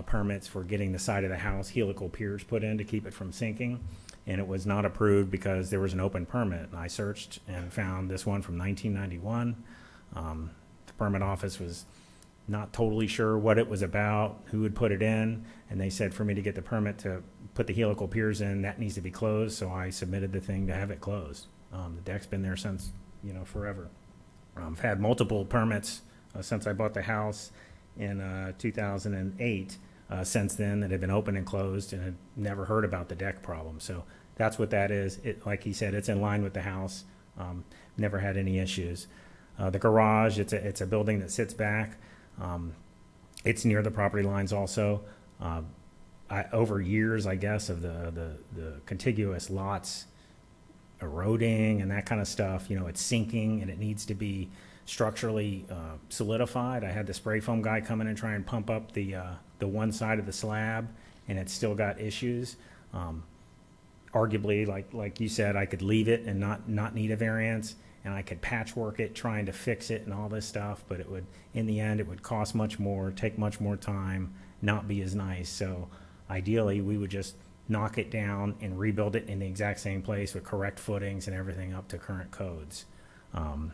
permits for getting the side of the house helical piers put in to keep it from sinking. And it was not approved because there was an open permit. And I searched and found this one from 1991. The permit office was not totally sure what it was about, who would put it in, and they said for me to get the permit to put the helical piers in, that needs to be closed, so I submitted the thing to have it closed. The deck's been there since, forever. I've had multiple permits since I bought the house in 2008 since then that have been open and closed, and had never heard about the deck problem. So that's what that is. It, like he said, it's in line with the house. Never had any issues. The garage, it's a building that sits back. It's near the property lines also. Over years, I guess, of the contiguous lots eroding and that kind of stuff, it's sinking and it needs to be structurally solidified. I had the spray foam guy come in and try and pump up the one side of the slab, and it's still got issues. Arguably, like you said, I could leave it and not need a variance, and I could patchwork it trying to fix it and all this stuff, but it would, in the end, it would cost much more, take much more time, not be as nice. So ideally, we would just knock it down and rebuild it in the exact same place with correct footings and everything up to current codes. And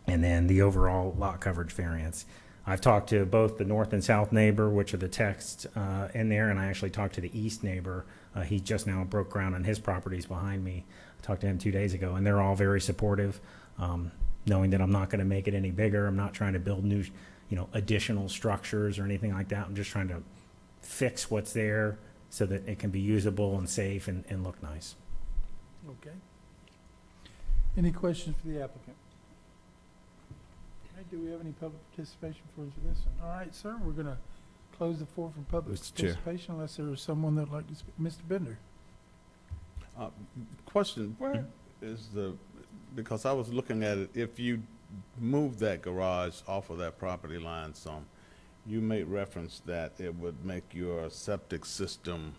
then the overall lot coverage variance. I've talked to both the north and south neighbor, which are the texts in there, and I actually talked to the east neighbor. He just now broke ground on his properties behind me. I talked to him 2 days ago, and they're all very supportive, knowing that I'm not going to make it any bigger. I'm not trying to build new, additional structures or anything like that. I'm just trying to fix what's there so that it can be usable and safe and look nice. Okay. Any questions for the applicant? All right, do we have any public participation for this one? All right, sir, we're going to close the floor for public Mr. Chair. participation unless there is someone that would like to speak. Mr. Bender. Question, where is because I was looking at it, if you move that garage off of that property line some, you made reference that it would make your septic system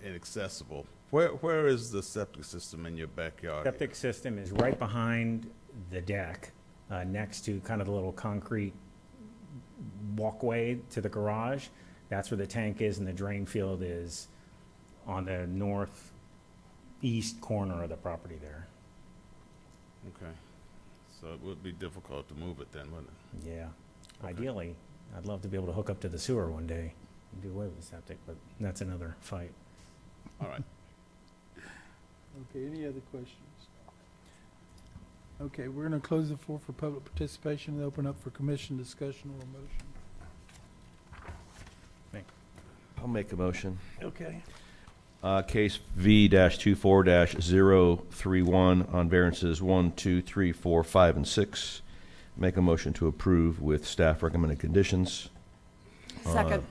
inaccessible. Where is the septic system in your backyard? Septic system is right behind the deck, next to kind of the little concrete walkway to the garage. That's where the tank is, and the drain field is on the northeast corner of the property there. Okay, so it would be difficult to move it then, wouldn't it? Yeah. Ideally, I'd love to be able to hook up to the sewer one day and do away with the septic, but that's another fight. All right. Okay, any other questions? Okay, we're going to close the floor for public participation and open up for commission discussion or motion. I'll make a motion. Okay. Case V-24-031 on variances 1, 2, 3, 4, 5, and 6. Make a motion to approve with staff recommended conditions. Second.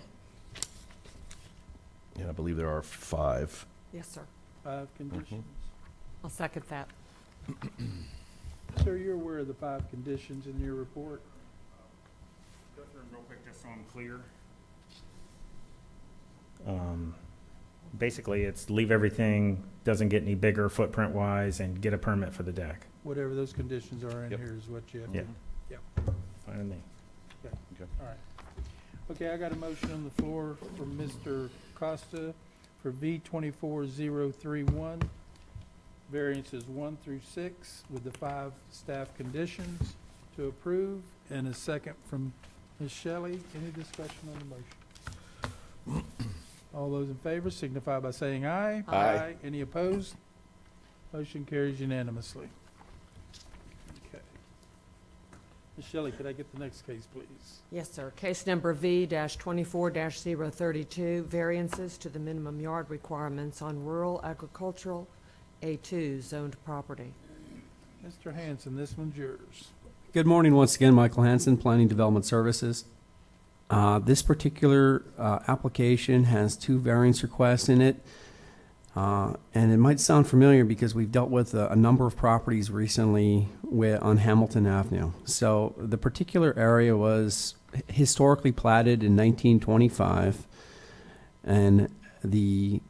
And I believe there are 5. Yes, sir. 5 conditions. I'll second that. Sir, you're aware of the 5 conditions in your report? Go through them real quick just so I'm clear. Basically, it's leave everything, doesn't get any bigger footprint-wise, and get a permit for the deck. Whatever those conditions are in Yep. here is what you have to Yeah. do. Yeah. Fine with me. All right. Okay, I got a motion on the floor from Mr. Costa for V-24-031, variances 1 through 6 with the 5 staff conditions to approve, and a second from Ms. Shelley. Any discussion on the motion? All those in favor signify by saying aye. Aye. Any opposed? Motion carries unanimously. Okay. Ms. Shelley, could I get the next case, please? Yes, sir. Case number V-24-032, variances to the minimum yard requirements on rural agricultural A2 zoned property. Mr. Hanson, this one's yours. Good morning once again, Michael Hanson, Planning Development Services. This particular application has 2 variance requests in it. And it might sound familiar because we've dealt with a number of properties recently on Hamilton Avenue. So the particular area was historically platted in 1925, and the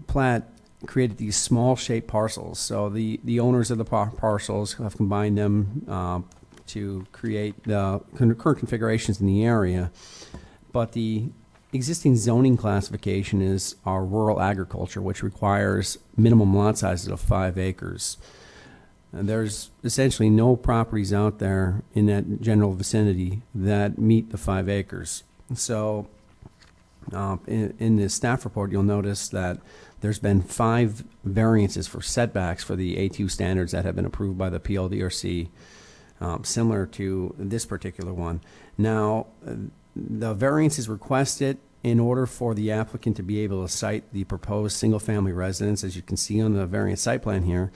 plat created these small shaped parcels. So the owners of the parcels have combined them to create the current configurations in the area. But the existing zoning classification is our rural agriculture, which requires minimum lot sizes of 5 acres. And there's essentially no properties out there in that general vicinity that meet the 5 acres. So in the staff report, you'll notice that there's been 5 variances for setbacks for the A2 standards that have been approved by the PLDRC, similar to this particular one. Now, the variance is requested in order for the applicant to be able to site the proposed single-family residence, as you can see on the variance site plan here,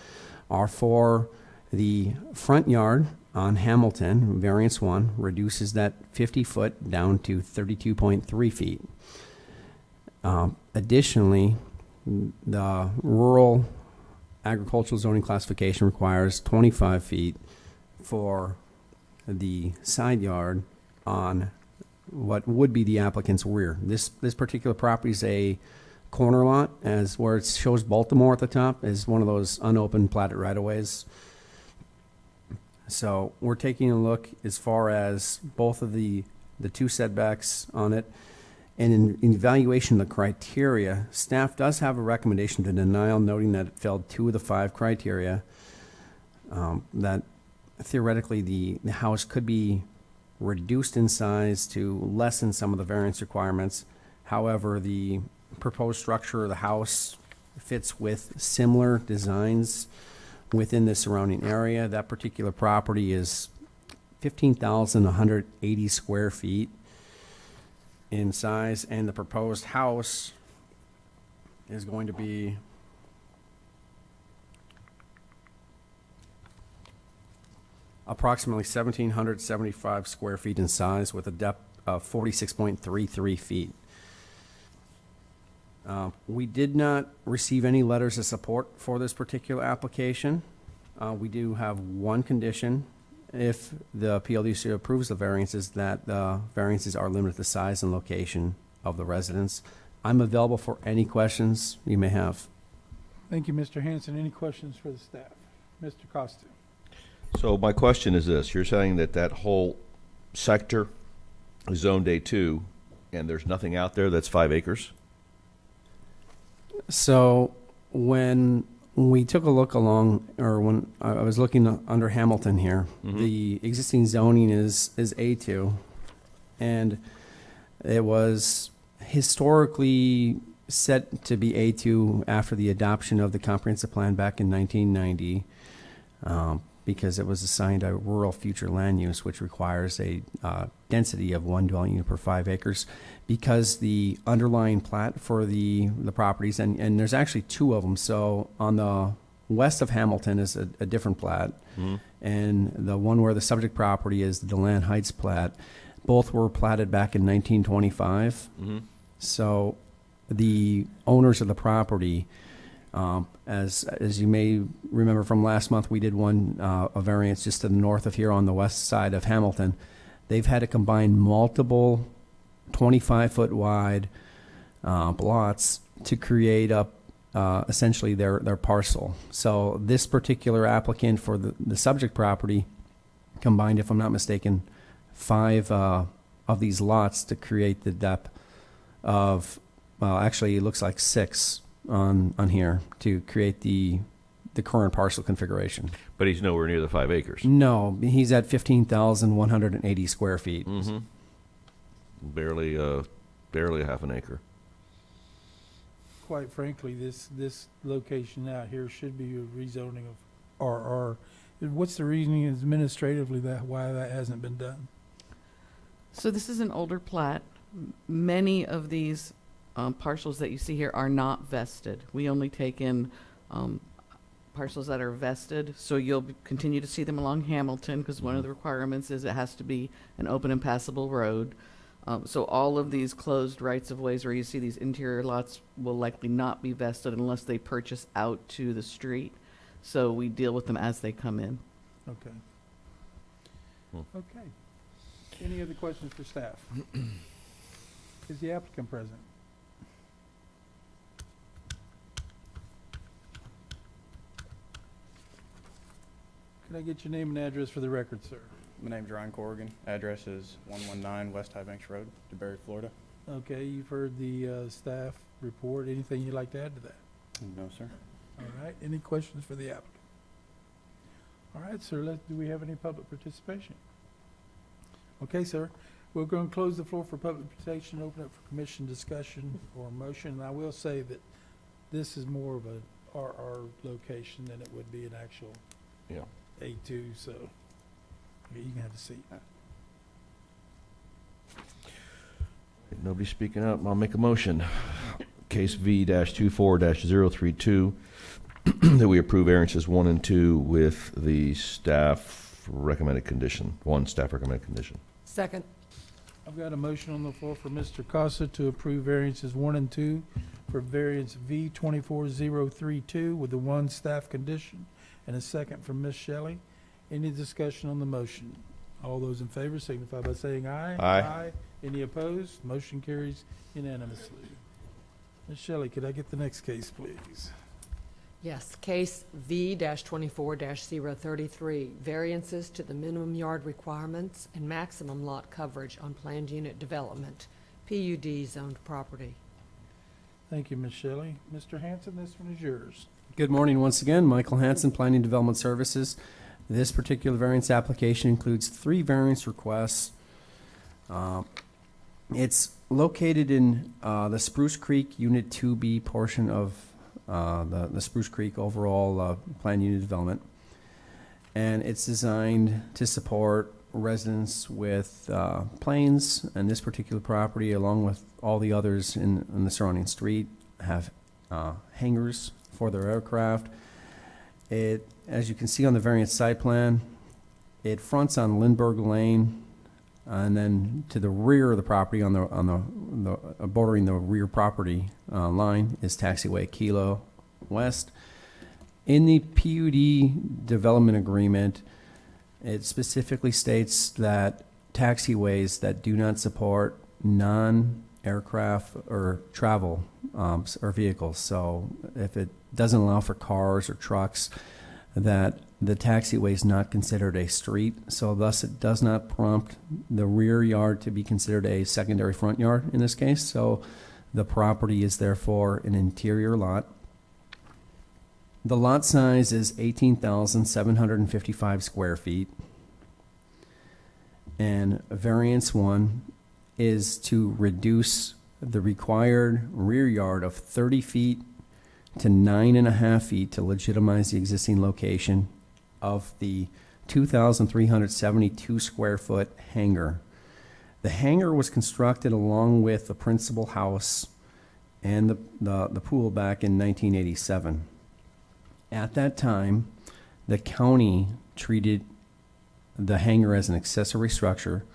are for the front yard on Hamilton. Variance 1 reduces that 50-foot down to 32.3 feet. Additionally, the rural agricultural zoning classification requires 25 feet for the side yard on what would be the applicant's rear. This particular property is a corner lot, as where it shows Baltimore at the top is one of those unopened platted right-of-ways. So we're taking a look as far as both of the 2 setbacks on it. And in evaluation of the criteria, staff does have a recommendation to denial, noting that it failed 2 of the 5 criteria. That theoretically the house could be reduced in size to lessen some of the variance requirements. However, the proposed structure of the house fits with similar designs within the surrounding area. That particular property is 15,180 square feet in size, and the proposed house is going to be approximately 1,775 square feet in size with a depth of 46.33 feet. We did not receive any letters of support for this particular application. We do have one condition. If the PLDC approves the variances, that the variances are limited to size and location of the residence. I'm available for any questions you may have. Thank you, Mr. Hanson. Any questions for the staff? Mr. Costa? So my question is this: you're saying that that whole sector is zoned A2, and there's nothing out there that's 5 acres? So when we took a look along, or when I was looking under Hamilton here, the existing zoning is A2, and it was historically set to be A2 after the adoption of the comprehensive plan back in 1990, because it was assigned a rural future land use, which requires a density of 1 dwelling unit per 5 acres. Because the underlying plat for the properties, and there's actually 2 of them. So on the west of Hamilton is a different plat, and the one where the subject property is the DeLand Heights plat. Both were platted back in 1925. So the owners of the property, as you may remember from last month, we did one a variance just to the north of here on the west side of Hamilton. They've had to combine multiple 25-foot wide lots to create up essentially their parcel. So this particular applicant for the subject property combined, if I'm not mistaken, 5 of these lots to create the depth of, well, actually it looks like 6 on here to create the current parcel configuration. But he's nowhere near the 5 acres. No, he's at 15,180 square feet. Barely a half an acre. Quite frankly, this location out here should be a rezoning of RR What's the reasoning administratively why that hasn't been done? So this is an older plat. Many of these parcels that you see here are not vested. We only take in parcels that are vested, so you'll continue to see them along Hamilton, because one of the requirements is it has to be an open and passable road. So all of these closed rights-of-ways where you see these interior lots will likely not be vested unless they purchase out to the street. So we deal with them as they come in. Okay. Hmm. Okay. Any other questions for staff? Is the applicant present? Can I get your name and address for the record, sir? My name's Ryan Corrigan. Address is 119 West High Banks Road, DeBerry, Florida. Okay, you've heard the staff report. Anything you'd like to add to that? No, sir. All right, any questions for the applicant? All right, sir, do we have any public participation? Okay, sir, we're going to close the floor for public participation, open up for commission discussion or motion. And I will say that this is more of a RR location than it would be an actual Yeah. A2, so you can have a seat. Nobody speaking up. I'll make a motion. Case V-24-032, that we approve variances 1 and 2 with the staff recommended condition, one staff recommended condition. Second. I've got a motion on the floor for Mr. Casa to approve variances 1 and 2 for variance V-24-032 with the one staff condition, and a second from Ms. Shelley. Any discussion on the motion? All those in favor signify by saying aye. Aye. Any opposed? Motion carries unanimously. Ms. Shelley, could I get the next case, please? Yes, case V-24-033, variances to the minimum yard requirements and maximum lot coverage on planned unit development, PUD zoned property. Thank you, Ms. Shelley. Mr. Hanson, this one is yours. Good morning once again. Michael Hanson, Planning Development Services. This particular variance application includes 3 variance requests. It's located in the Spruce Creek Unit 2B portion of the Spruce Creek overall planned unit development. And it's designed to support residents with planes, and this particular property, along with all the others in the surrounding street, have hangars for their aircraft. It, as you can see on the variance site plan, it fronts on Lindbergh Lane, and then to the rear of the property, on the bordering the rear property line, is taxiway Kilo West. In the PUD development agreement, it specifically states that taxiways that do not support non-aircraft or travel or vehicles, so if it doesn't allow for cars or trucks, that the taxiway is not considered a street, so thus it does not prompt the rear yard to be considered a secondary front yard in this case, so the property is therefore an interior lot. The lot size is 18,755 square feet, and variance 1 is to reduce the required rear yard of 30 feet to 9.5 feet to legitimize the existing location of the 2,372 square foot hangar. The hangar was constructed along with the principal house and the pool back in 1987. At that time, the county treated the hangar as an accessory structure,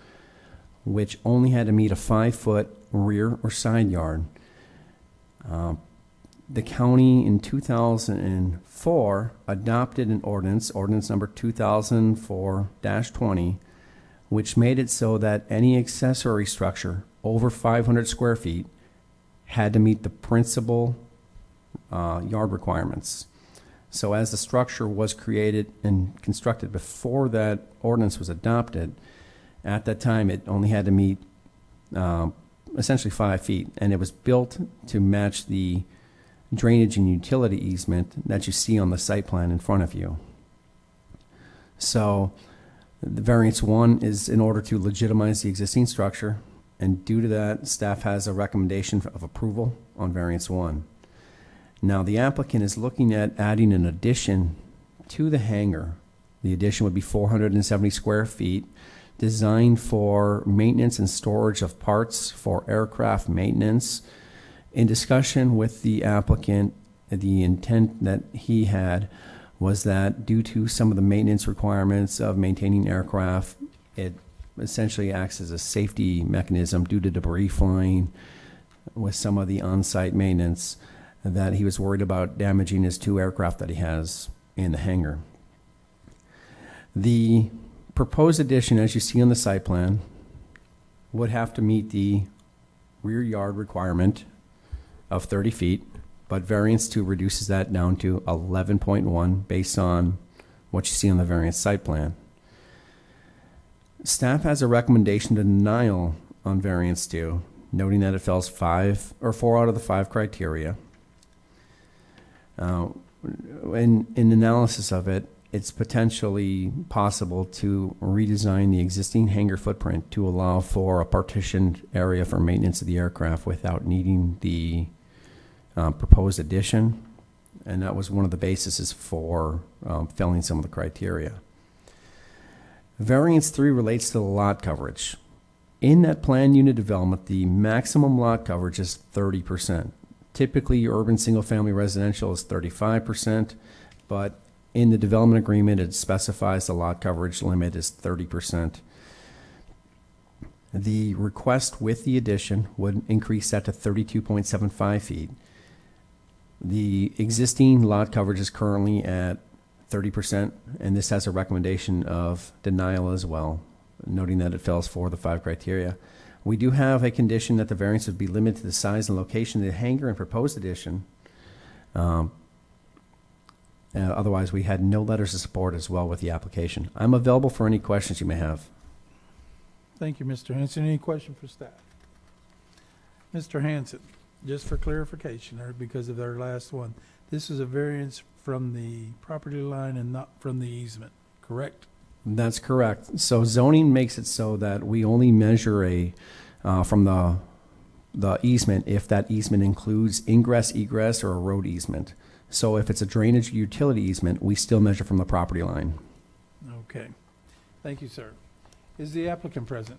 which only had to meet a 5-foot rear or side yard. The county in 2004 adopted an ordinance number 2004-20, which made it so that any accessory structure over 500 square feet had to meet the principal yard requirements. So as the structure was created and constructed before that ordinance was adopted, at that time it only had to meet essentially 5 feet, and it was built to match the drainage and utility easement that you see on the site plan in front of you. So the variance 1 is in order to legitimize the existing structure, and due to that, staff has a recommendation of approval on variance 1. Now the applicant is looking at adding an addition to the hangar The addition would be 470 square feet, designed for maintenance and storage of parts for aircraft maintenance. In discussion with the applicant, the intent that he had was that due to some of the maintenance requirements of maintaining aircraft, it essentially acts as a safety mechanism due to debris flying with some of the on-site maintenance, that he was worried about damaging his 2 aircraft that he has in the hangar. The proposed addition, as you see on the site plan, would have to meet the rear yard requirement of 30 feet, but variance 2 reduces that down to 11.1 based on what you see on the variance site plan. Staff has a recommendation to denial on variance 2, noting that it fails 4 out of the 5 criteria. In analysis of it, it's potentially possible to redesign the existing hangar footprint to allow for a partitioned area for maintenance of the aircraft without needing the proposed addition, and that was one of the bases for failing some of the criteria. Variance 3 relates to the lot coverage. In that planned unit development, the maximum lot coverage is 30%. Typically, your urban single-family residential is 35%, but in the development agreement, it specifies the lot coverage limit is 30%. The request with the addition would increase that to 32.75 feet. The existing lot coverage is currently at 30%, and this has a recommendation of denial as well, noting that it fails 4 of the 5 criteria. We do have a condition that the variance would be limited to the size and location of the hangar and proposed addition. Otherwise, we had no letters of support as well with the application. I'm available for any questions you may have. Thank you, Mr. Hanson. Any question for staff? Mr. Hanson, just for clarification, or because of our last one, this is a variance from the property line and not from the easement, correct? That's correct. So zoning makes it so that we only measure from the easement if that easement includes ingress, egress, or a road easement. So if it's a drainage utility easement, we still measure from the property line. Okay. Thank you, sir. Is the applicant present?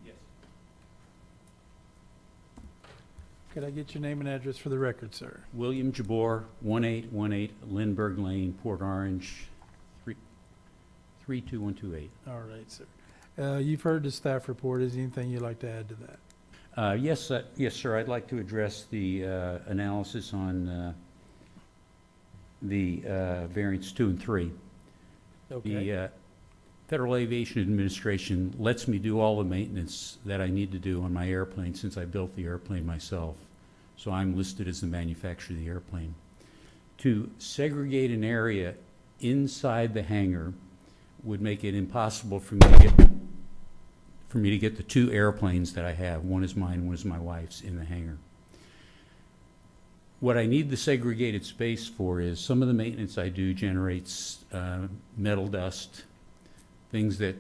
Yes. Could I get your name and address for the record, sir? William Jabor, 1818 Lindbergh Lane, Port Orange, 32128. All right, sir. You've heard the staff report. Is there anything you'd like to add to that? Yes, sir. I'd like to address the analysis on the variants 2 and 3. Okay. The Federal Aviation Administration lets me do all the maintenance that I need to do on my airplane since I built the airplane myself. So I'm listed as the manufacturer of the airplane. To segregate an area inside the hangar would make it impossible for me to get the 2 airplanes that I have. One is mine, one is my wife's, in the hangar. What I need the segregated space for is some of the maintenance I do generates metal dust, things that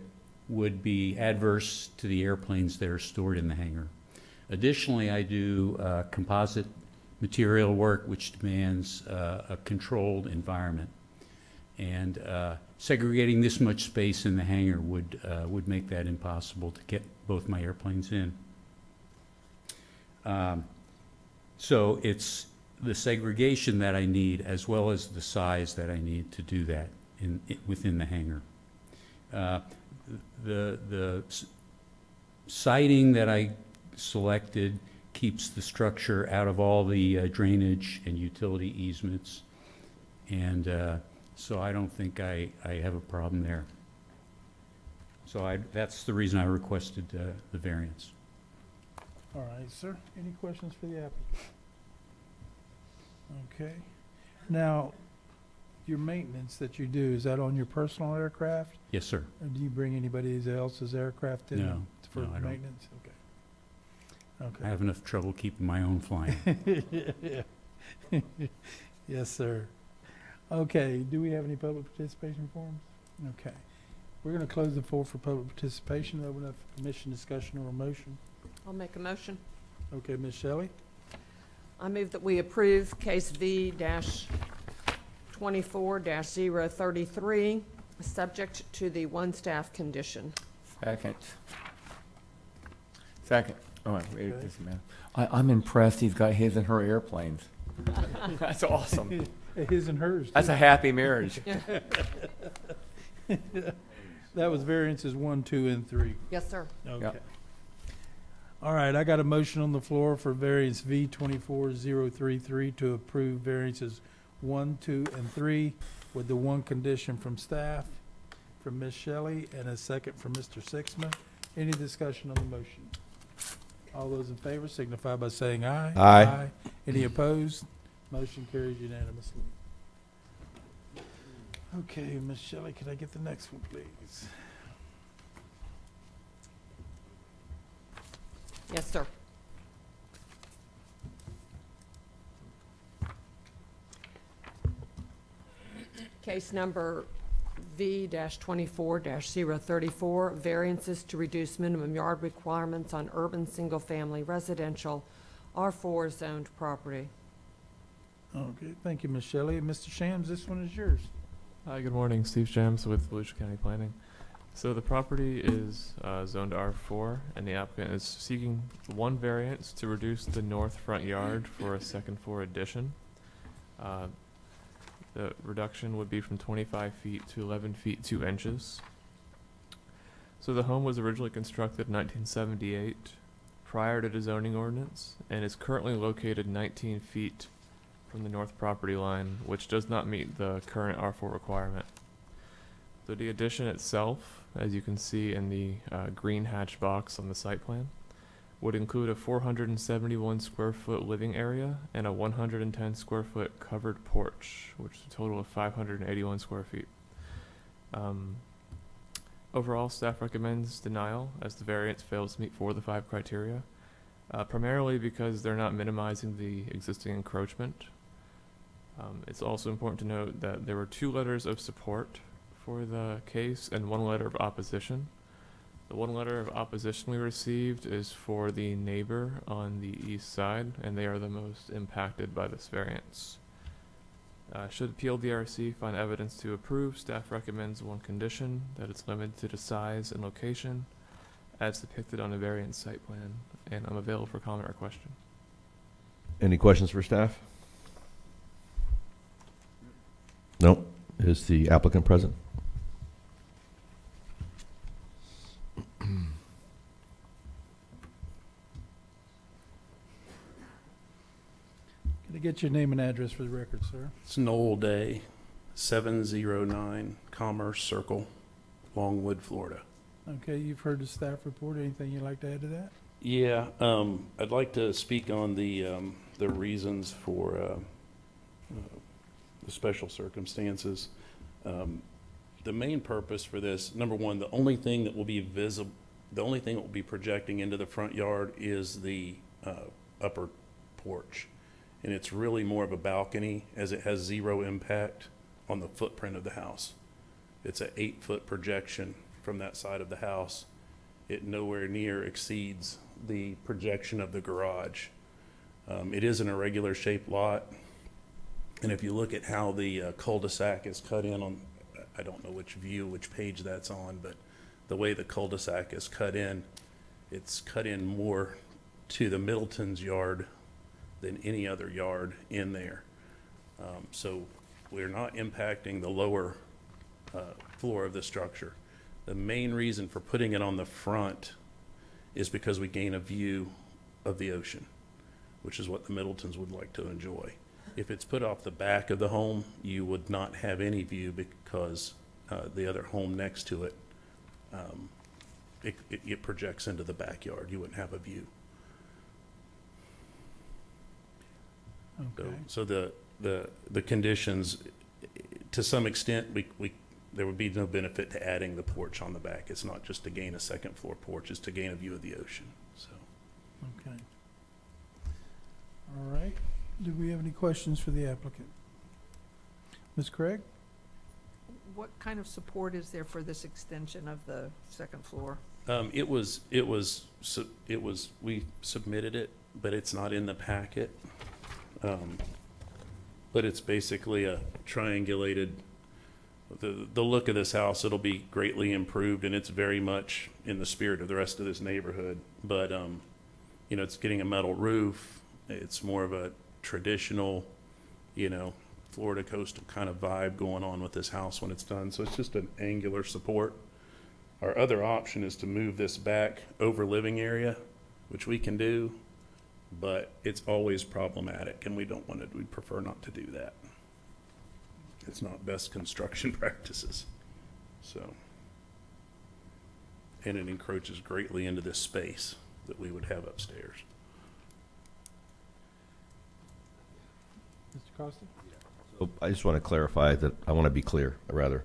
would be adverse to the airplanes that are stored in the hangar. Additionally, I do composite material work, which demands a controlled environment. And segregating this much space in the hangar would make that impossible to get both my airplanes in. So it's the segregation that I need as well as the size that I need to do that within the hangar. The siding that I selected keeps the structure out of all the drainage and utility easements, and so I don't think I have a problem there. So that's the reason I requested the variance. All right, sir. Any questions for the applicant? Okay. Now, your maintenance that you do, is that on your personal aircraft? Yes, sir. Or do you bring anybody else's aircraft in No, for no, I don't. maintenance? Okay. Okay. I have enough trouble keeping my own flying. Yes, sir. Okay, do we have any public participation forms? Okay. We're going to close the floor for public participation, open up for commission discussion or a motion. I'll make a motion. Okay, Ms. Shelley? I move that we approve case V-24-033 subject to the one staff condition. Second. Second. Oh, wait, this man. I'm impressed he's got his and her airplanes. That's awesome. His and hers. That's a happy marriage. That was variances 1, 2, and 3. Yes, sir. Okay. Yep. All right, I got a motion on the floor for variance V 24033 to approve variances 1, 2, and 3 with the one condition from staff, from Ms. Shelley, and a second from Mr. Sixman. Any discussion on the motion? All those in favor signify by saying aye. Aye. Any opposed? Motion carries unanimously. Okay, Ms. Shelley, could I get the next one, please? Yes, sir. Case number V-24-034, variances to reduce minimum yard requirements on urban single-family residential R4 zoned property. Okay, thank you, Ms. Shelley. Mr. Shams, this one is yours. Hi, good morning. Steve Shams with Volusia County Planning. So the property is zoned R4, and the applicant is seeking one variance to reduce the north front yard for a second floor addition. The reduction would be from 25 feet to 11 feet 2 inches. So the home was originally constructed in 1978 prior to the zoning ordinance and is currently located 19 feet from the north property line, which does not meet the current R4 requirement. So the addition itself, as you can see in the green hatch box on the site plan, would include a 471 square foot living area and a 110 square foot covered porch, which is a total of 581 square feet. Overall, staff recommends denial as the variance fails to meet 4 of the 5 criteria, primarily because they're not minimizing the existing encroachment. It's also important to note that there were 2 letters of support for the case and 1 letter of opposition. The 1 letter of opposition we received is for the neighbor on the east side, and they are the most impacted by this variance. Should PLDRC find evidence to approve, staff recommends one condition, that it's limited to the size and location as depicted on the variance site plan, and I'm available for comment or question. Any questions for staff? No. Is the applicant present? Can I get your name and address for the record, sir? It's Noel Day, 709 Commerce Circle, Longwood, Florida. Okay, you've heard the staff report. Anything you'd like to add to that? Yeah, I'd like to speak on the reasons for the special circumstances. The main purpose for this, number one, the only thing that will be visible, the only thing that will be projecting into the front yard is the upper porch. And it's really more of a balcony, as it has 0 impact on the footprint of the house. It's an 8-foot projection from that side of the house. It nowhere near exceeds the projection of the garage. It is an irregular shaped lot. And if you look at how the cul-de-sac is cut in on, I don't know which page that's on, but the way the cul-de-sac is cut in, it's cut in more to the Middleton's yard than any other yard in there. So we're not impacting the lower floor of the structure. The main reason for putting it on the front is because we gain a view of the ocean, which is what the Middletons would like to enjoy. If it's put off the back of the home, you would not have any view because the other home next to it, it projects into the backyard. You wouldn't have a view. Okay. So the conditions, to some extent, there would be no benefit to adding the porch on the back. It's not just to gain a second floor porch, it's to gain a view of the ocean, so. Okay. All right. Do we have any questions for the applicant? Ms. Craig? What kind of support is there for this extension of the second floor? We submitted it, but it's not in the packet. But it's basically a triangulated the look of this house, it'll be greatly improved, and it's very much in the spirit of the rest of this neighborhood. But, you know, it's getting a metal roof. It's more of a traditional, you know, Florida coastal kind of vibe going on with this house when it's done. So it's just an angular support. Our other option is to move this back over living area, which we can do, but it's always problematic, and we don't want to, we prefer not to do that. It's not best construction practices. So, and it encroaches greatly into this space that we would have upstairs. Mr. Costa? So I just want to clarify that, I want to be clear, rather.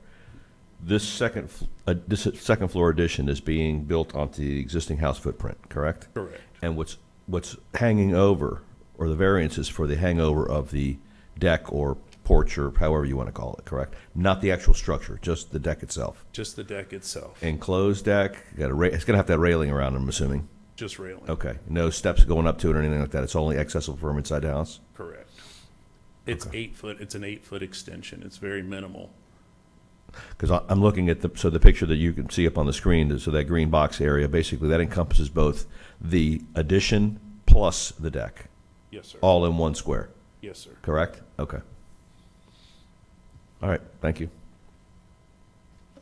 This second floor addition is being built onto the existing house footprint, correct? Correct. And what's hanging over, or the variances for the hangover of the deck or porch, or however you want to call it, correct? Not the actual structure, just the deck itself. Just the deck itself, Enclosed deck, it's going to have that railing around, I'm assuming. just railing. Okay, no steps going up to it or anything like that. It's only accessible from inside the house? Correct. It's 8 foot, it's an 8 foot extension. It's very minimal. Because I'm looking at the picture that you can see up on the screen, so that green box area, basically that encompasses both the addition plus the deck, Yes, sir. all in one square, Yes, sir. correct? Okay. All right, thank you.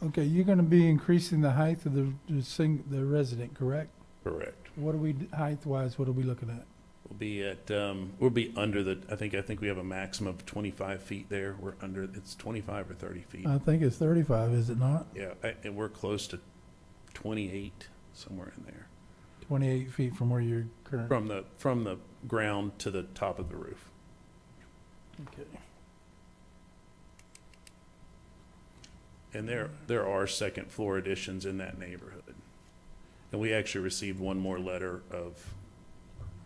Okay, you're gonna be increasing the height of the resident, correct? Correct. What are we, height-wise, what are we looking at? We'll be at, we'll be under the, I think we have a maximum of 25 feet there. We're under, it's 25 or 30 feet. I think it's 35, is it not? Yeah, and we're close to 28, somewhere in there. 28 feet from where you're current. From the ground to the top of the roof. Okay. And there are second floor additions in that neighborhood. And we actually received one more letter of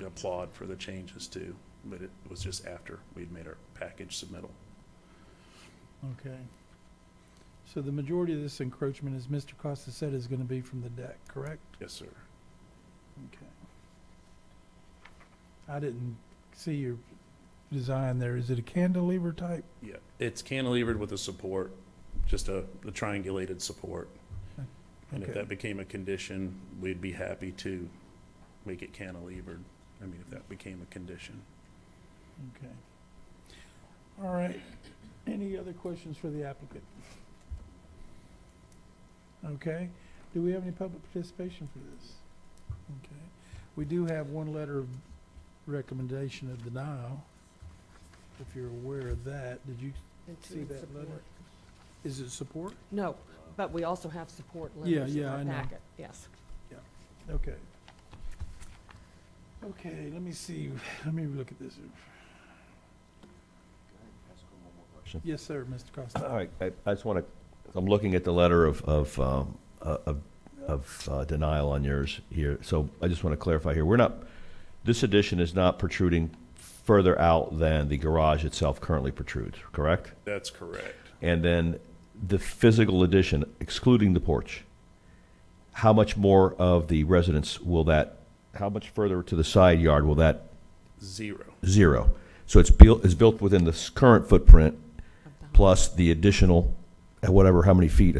applaud for the changes too, but it was just after we'd made our package submittal. Okay. So the majority of this encroachment, as Mr. Costa said, is gonna be from the deck, correct? Yes, sir. Okay. I didn't see your design there. Is it a cantilever type? Yeah, it's cantilevered with a support, just a triangulated support. And if Okay. that became a condition, we'd be happy to make it cantilevered. I mean, if that became a condition. Okay. All right. Any other questions for the applicant? Okay. Do we have any public participation for this? Okay. We do have one letter of recommendation of denial, if you're aware of that. Did you see that letter? Support. Is it support? No, but we also have support Yeah, letters in yeah, our I know. packet, yes. Okay. Okay, let me see. Let me look at this. Yes, sir, Mr. Costa. All right, I just want to, I'm looking at the letter of denial on yours here, so I just want to clarify here. This addition is not protruding further out than the garage itself currently protrudes, correct? That's correct. And then the physical addition, excluding the porch, how much more of the residence will that, how much further to the side yard will that? Zero. Zero. So it's built within the current footprint plus the additional, whatever, how many feet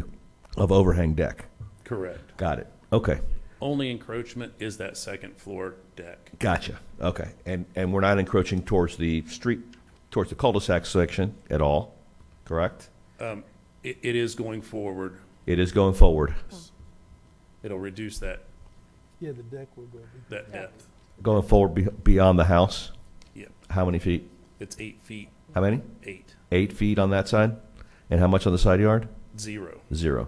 of overhang deck? Correct. Got it. Okay. Only encroachment is that second floor deck. Gotcha. Okay. And we're not encroaching towards the street, towards the cul-de-sac section at all, correct? It is going forward. It is going forward. It'll reduce that Yeah, the deck will go. depth. Going forward beyond the house? Yep. How many feet? It's 8 feet. How many? 8. 8 feet on that side? And how much on the side yard? 0. 0.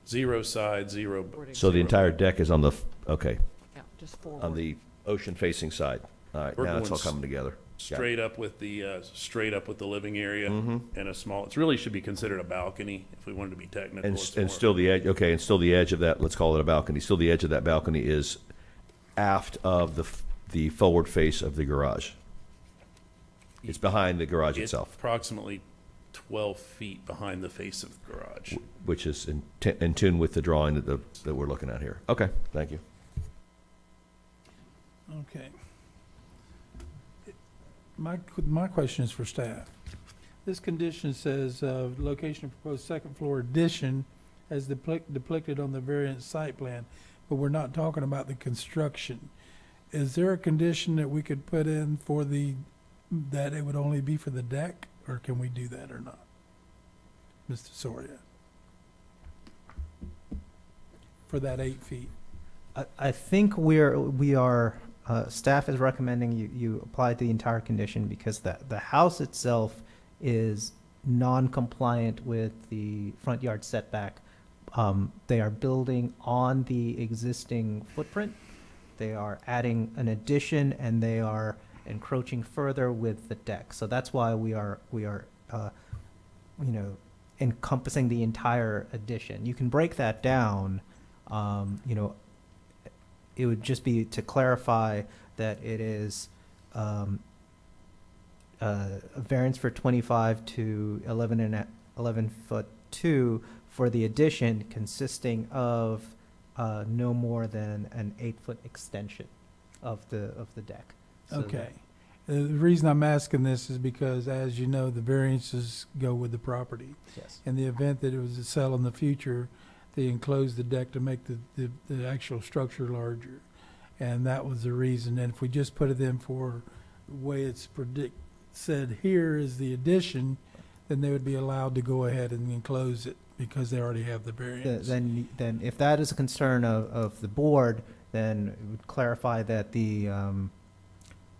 0 side, 0. So the entire deck is on the, okay, Yeah, just forward. on the ocean-facing side. All right, We're now it's all going coming together. Got it. Straight up with the living area Mhm. and a small, it really should be considered a balcony if we wanted to be technical. And, It's and more- still the edge, okay, and still the edge of that, let's call it a balcony, still the edge of that balcony is aft of the forward face of the garage. It's behind the garage It's itself, approximately 12 feet behind the face of the garage. which is in tune with the drawing that we're looking at here. Okay, thank you. Okay. My question is for staff. This condition says, location of proposed second floor addition as depicted on the variance site plan, but we're not talking about the construction. Is there a condition that we could put in for that it would only be for the deck, or can we do that or not? Mr. Soria? For that 8 feet? I think we are, staff is recommending you apply the entire condition because the house itself is non-compliant with the front yard setback. They are building on the existing footprint. They are adding an addition and they are encroaching further with the deck. So that's why we are encompassing the entire addition. You can break that down, it would just be to clarify that it is a variance for 25 to 11 foot 2 for the addition consisting of no more than an 8-foot extension of the deck. So Okay. The reason I'm asking this is because, as you know, the variances go with the property. Yes. In the event that it was to sell in the future, they enclosed the deck to make the actual structure larger. And that was the reason. And if we just put it in for the way it's said here is the addition, then they would be allowed to go ahead and enclose it because they already have the variance. Then if that is a concern of the board, then it would clarify that the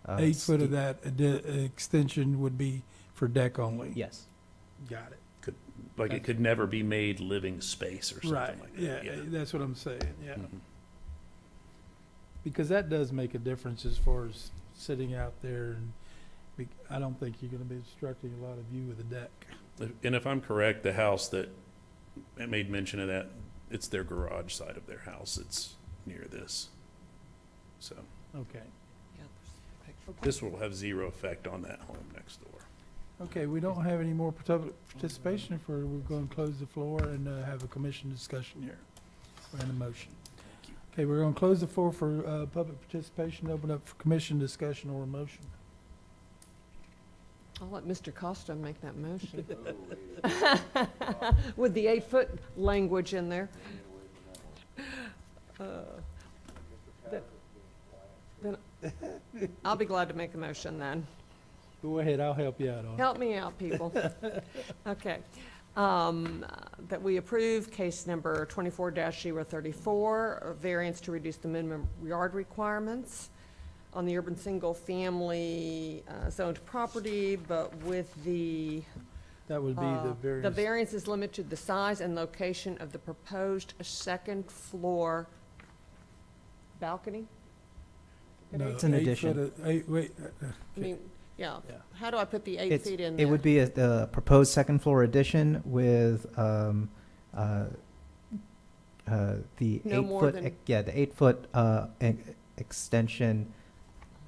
8 foot of that extension would be for deck only. Yes. Got it. It could never be made living space or something Right, like that. yeah, that's what I'm saying, yeah. Mhm. Because that does make a difference as far as sitting out there, and I don't think you're gonna be obstructing a lot of view with the deck. And if I'm correct, the house that made mention of that, it's their garage side of their house. It's near this. So Okay, this will have zero effect on that home next door. okay, we don't have any more public participation, we're gonna close the floor and have a commission discussion here, and a motion. Okay, we're gonna close the floor for public participation, open up for commission discussion or a motion. I'll let Mr. Costa make that motion. With the 8-foot language in there. Then I'll be glad to make a motion then. Go ahead, I'll help you out on it. Help me out, people. Okay. That we approve case number 24-034, a variance to reduce the minimum yard requirements on the urban single-family zoned property, but with That would be the variance. the variance is limited to the size and location of the proposed second floor balcony? No, It's an 8 addition. foot of- wait, I mean, yeah, Yeah. how do I put the 8 feet in It there? would be the proposed second floor addition with the No more 8-foot, than- the 8-foot extension.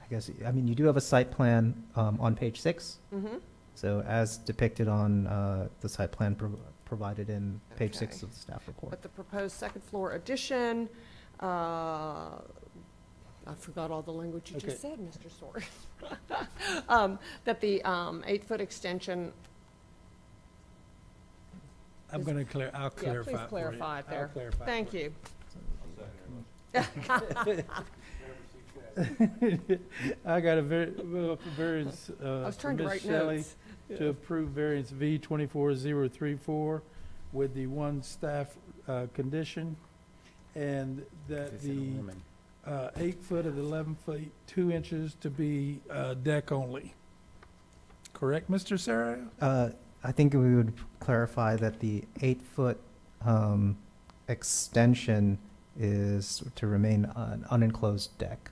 I guess, I mean, you do have a site plan on page 6. Mhm. So as depicted on the site plan provided in page 6 Okay. of the staff report. But the proposed second floor addition, I forgot all the language you just said, Mr. Sorry. That the 8-foot extension, I'm gonna I'll clarify yeah, please it for you. clarify it I'll there. clarify it Thank for you. I got a variance, I was trying to Ms. write Shelley notes. to approve variance V 24034 with the one staff, condition, and that the, 8 foot of 11 feet, 2 inches to be, deck only. Correct, Mr. Sarah? I think we would clarify that the 8-foot extension is to remain an unenclosed deck.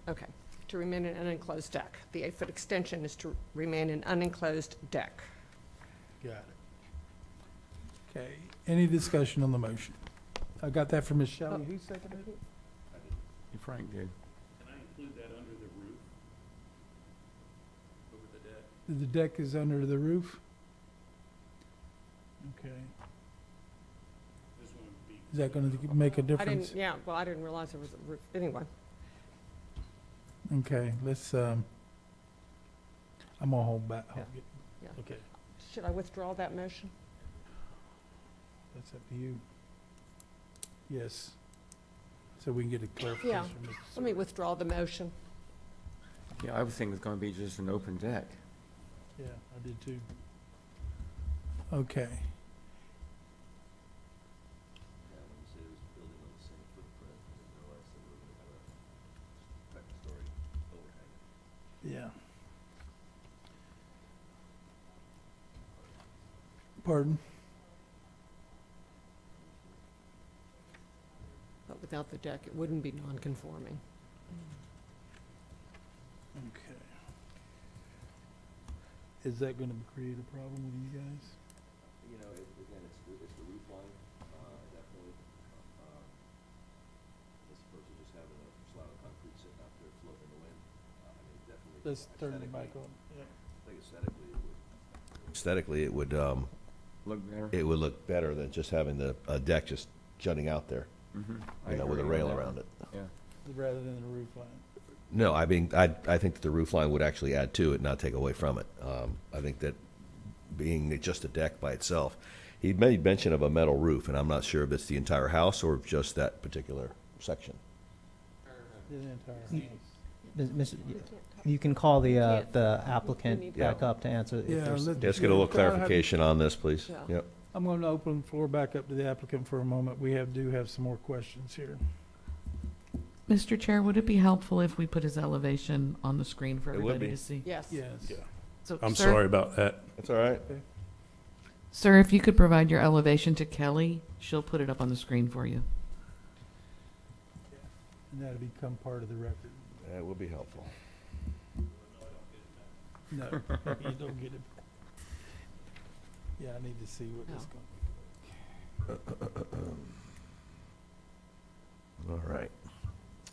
Okay, to remain an unenclosed deck. The 8-foot extension is to remain an unenclosed deck. Got it. Okay, any discussion on the motion? I got that from Ms. Shelley. Who seconded it? Frank did. Can I include that under the roof? Over the deck? The deck is under the roof? Okay. This one would be. Is that gonna make a I difference? didn't, yeah, well, I didn't realize there was a roof. Anyway, Okay, let's, I'm gonna hold back. Yeah. Okay. Should I withdraw that motion? That's up to you. Yes. So we can get a clarification Yeah. from Mr. Let me Seward. withdraw the motion. Yeah, I was thinking it's gonna be just an open deck. Yeah, I did too. Okay. Yeah. Pardon? But without the deck, it wouldn't be non-conforming. Okay. Is that gonna create a problem with you guys? You know, again, it's the roof line, at that point. This person just having a slab of concrete sitting out there floating in the wind. I mean, definitely. Let's turn the mic on. Yeah. I think aesthetically, it would. Aesthetically, it would, Look better. it would look better than just having a deck just jutting out there, I you know, with a agree on rail that around one. it. Yeah. Rather than the roof line. No, I mean, I think that the roof line would actually add to it, not take away from it. I think that being just a deck by itself, he made mention of a metal roof, and I'm not sure if it's the entire house or just that particular section. The entire house. You can call the can't- the we applicant need back to- up to answer if Yeah, there's. Let's get a little clarification on this, please. Yeah. Yep. I'm going to open the floor back up to the applicant for a moment. We do have some more questions here. Mr. Chair, would it be helpful if we put his elevation on the screen for It would everybody be. to see? Yes. Yes. So, I'm sir- sorry about that. That's all right. Sir, if you could provide your elevation to Kelly, she'll put it up on the screen for you. And that'll become part of the record. That would be helpful. No, you don't get it. Yeah, I need to see what this going. All right.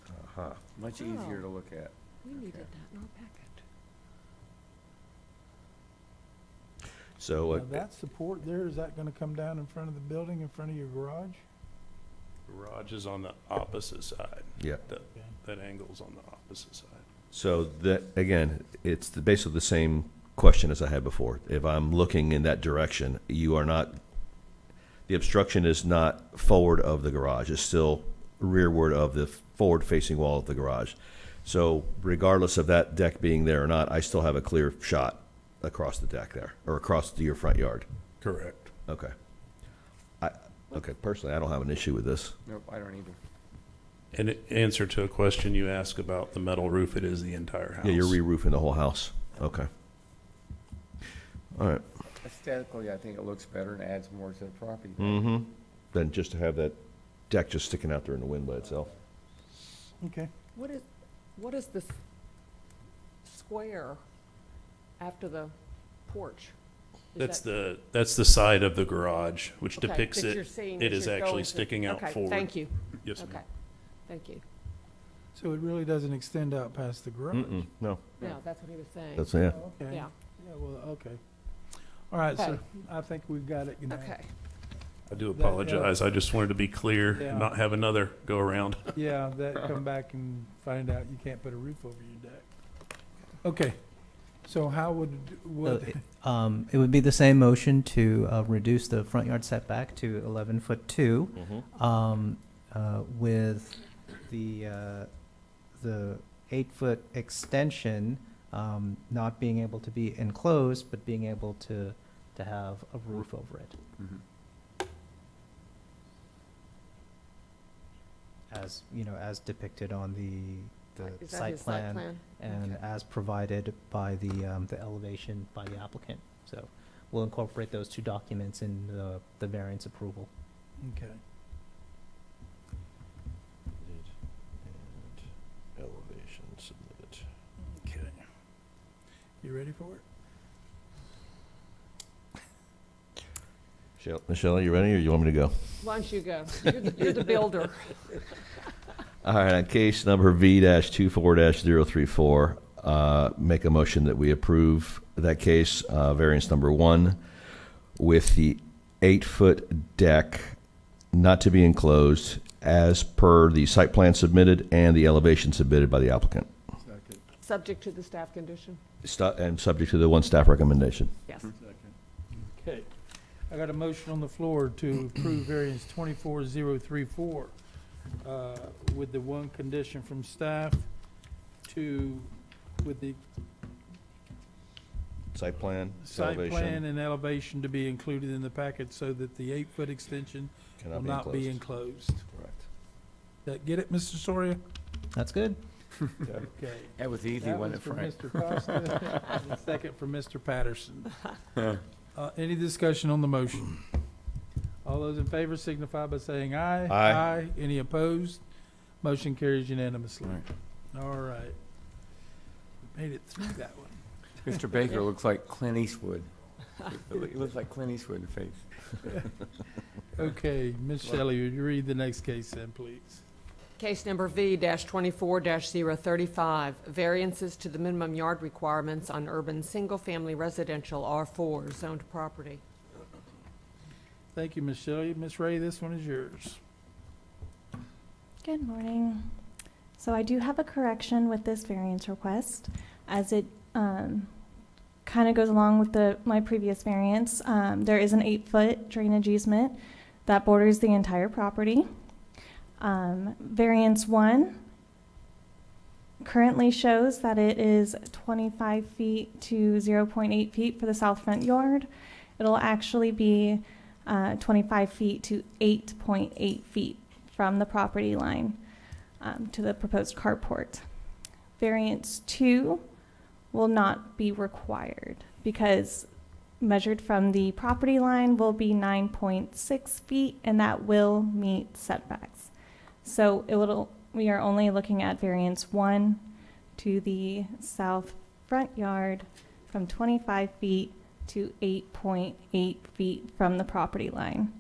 Uh-huh. Much easier to look at. We needed that in our packet. So, Now, that support there, is that going to come down in front of the building, in front of your garage? Garage is on the opposite side. yeah. That angle's on the opposite side. So that, again, it's basically the same question as I had before. If I'm looking in that direction, you are not, the obstruction is not forward of the garage. It's still rearward of the forward-facing wall of the garage. So regardless of that deck being there or not, I still have a clear shot across the deck there, or across to your front yard. Correct. Okay. Okay, personally, I don't have an issue with this. Nope, I don't either. In answer to a question you asked about the metal roof, it is the entire house. Yeah, you're re-roofing the whole house. Okay. All right. Aesthetically, I think it looks better and adds more to the property. Mm-hmm. Than just to have that deck just sticking out there in the wind by itself. Okay. What is this square after the porch? Is that- That's the side of the garage, which Okay, depicts that it. you're seeing It as is you're actually going to- sticking out okay, forward. Thank you. Yes, ma'am. Okay, thank you. So it really doesn't extend out past the garage? Mm-mm, no. Yeah, that's what he was saying. That's, yeah. Oh, okay. Yeah, Yeah, well, okay. All right, so Okay. I think we've got it. now. okay. I do That- yeah. apologize. I just wanted to be clear Yeah. and not have another go around. Yeah, that come back and find out you can't put a roof over your deck. Okay, so how would, It would be the same motion to reduce the front yard setback to 11'2", with the 8-foot extension not being able to be enclosed, but being able to have a roof over it, as as depicted on the Is that site his plan. site plan? And Okay. as provided by the elevation by the applicant. So we'll incorporate those two documents in the variance approval. okay. Elevation submitted. Okay. You ready for it? Michelle, are you ready, or you want me to go? Why don't you go? You're the builder. All right, on case number V-24-034, make a motion that we approve that case, variance number 1, with the 8-foot deck not to be enclosed as per the site plan submitted and the elevation submitted by the applicant, Subject to the staff condition? and subject to the one staff recommendation. Yes. Okay. I got a motion on the floor to approve variance 24034 with the one condition from staff with the Site plan, site plan elevation and elevation to be included in the packet so that the 8-foot extension will not be enclosed. Correct. That get it, Mr. Soria? That's good. Okay. That was easy, That wasn't was it, for Frank? Mr. Costa, and a second for Mr. Patterson. Any discussion on the motion? All those in favor signify by saying aye. Aye. Any opposed? Motion carries unanimously. Right. All right. We made it through that one. Mr. Baker looks like Clint Eastwood. He looks like Clint Eastwood in the face. Okay, Ms. Shelley, would you read the next case then, please? Case number V-24-035, variances to the minimum yard requirements on urban single-family residential R4 zoned property. Thank you, Ms. Shelley. Ms. Ray, this one is yours. Good morning. So I do have a correction with this variance request, as it kind of goes along with my previous variance. There is an 8-foot drainage easement that borders the entire property. Variance 1 currently shows that it is 25 feet to 0.8 feet for the south front yard. It'll actually be 25 feet to 8.8 feet from the property line to the proposed carport. Variance 2 will not be required because measured from the property line will be 9.6 feet, and that will meet setbacks. So we are only looking at variance 1 to the south front yard from 25 feet to 8.8 feet from the property line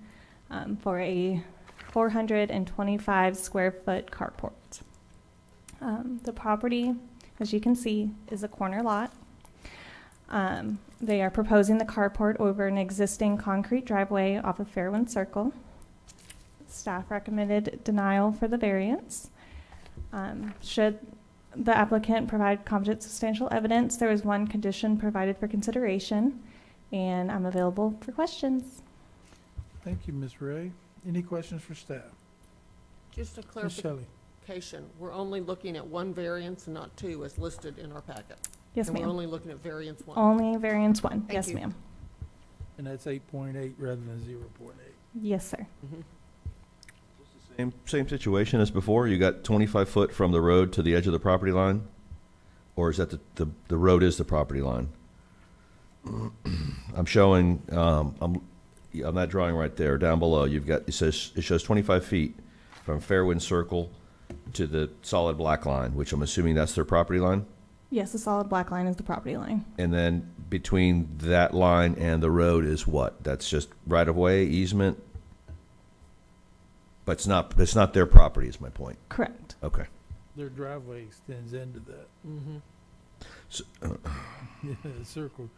for a 425 square foot carport. The property, as you can see, is a corner lot. They are proposing the carport over an existing concrete driveway off of Fairwind Circle. Staff recommended denial for the variance. Should the applicant provide competent substantial evidence, there is one condition provided for consideration, and I'm available for questions. Thank you, Ms. Ray. Any questions for staff? Just a Ms. Shelley? clarification, we're only looking at one variance and not two as listed in our packet. Yes, And we're ma'am. only looking at variance 1. Only variance 1. Thank Yes, you. ma'am. And that's 8.8 rather than 0.8. Yes, sir. Same situation as before? You got 25 foot from the road to the edge of the property line? Or is that the road is the property line? I'm showing, on that drawing right there, down below, it shows 25 feet from Fairwind Circle to the solid black line, which I'm assuming that's their property line? Yes, the solid black line is the property line. And then between that line and the road is what? That's just right-of-way, easement? But it's not their property, is my point. Correct. Okay. Their driveway extends into that. Mm-hmm. So, Yeah, the circle.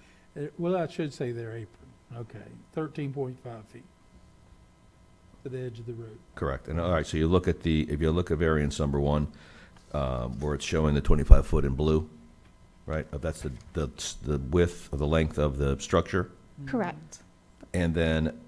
Well, I should say their apron. Okay, 13.5 feet to the edge of the road. correct. And all right, so if you look at variance number 1, where it's showing the 25 foot in blue, right? That's the width or the length of the structure. Correct. And then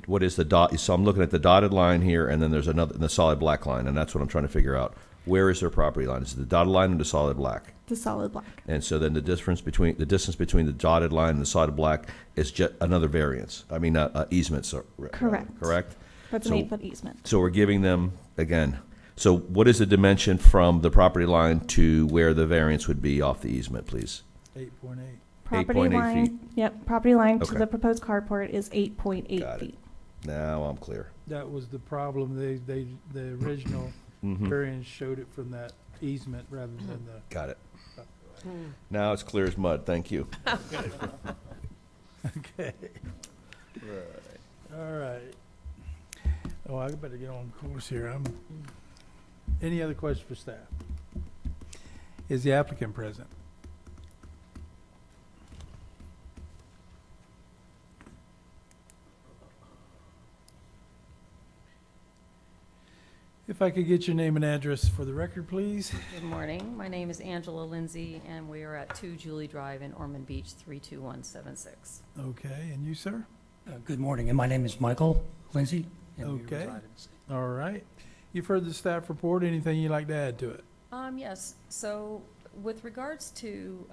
what is the dot? So I'm looking at the dotted line here, and then there's the solid black line, and that's what I'm trying to figure out. Where is their property line? Is it the dotted line or the solid black? The solid black. And so then the distance between the dotted line and the solid black is just another variance. I mean, easement. Correct. Correct. That's So- an 8-foot easement. So we're giving them again. So what is the dimension from the property line to where the variance would be off the easement, please? 8.8. Property 8.8 line. feet. Yep. Property line to Okay. the proposed carport is 8.8 Got it. feet. Now I'm clear. That was the problem. The original Mhm. variance showed it from that easement rather than the. Got it. Now it's clear as mud. Thank you. Okay. All right. Oh, I better get on course here. Any other questions for staff? Is the applicant present? If I could get your name and address for the record, please. Good morning. My name is Angela Lindsay, and we are at 2 Julie Drive in Ormond Beach, 32176. Okay, and you, sir? Good morning, and my name is Michael Lindsay. and we Okay. reside in the city. All right. You've heard the staff report. Anything you'd like to add to it? Yes, so with regards to,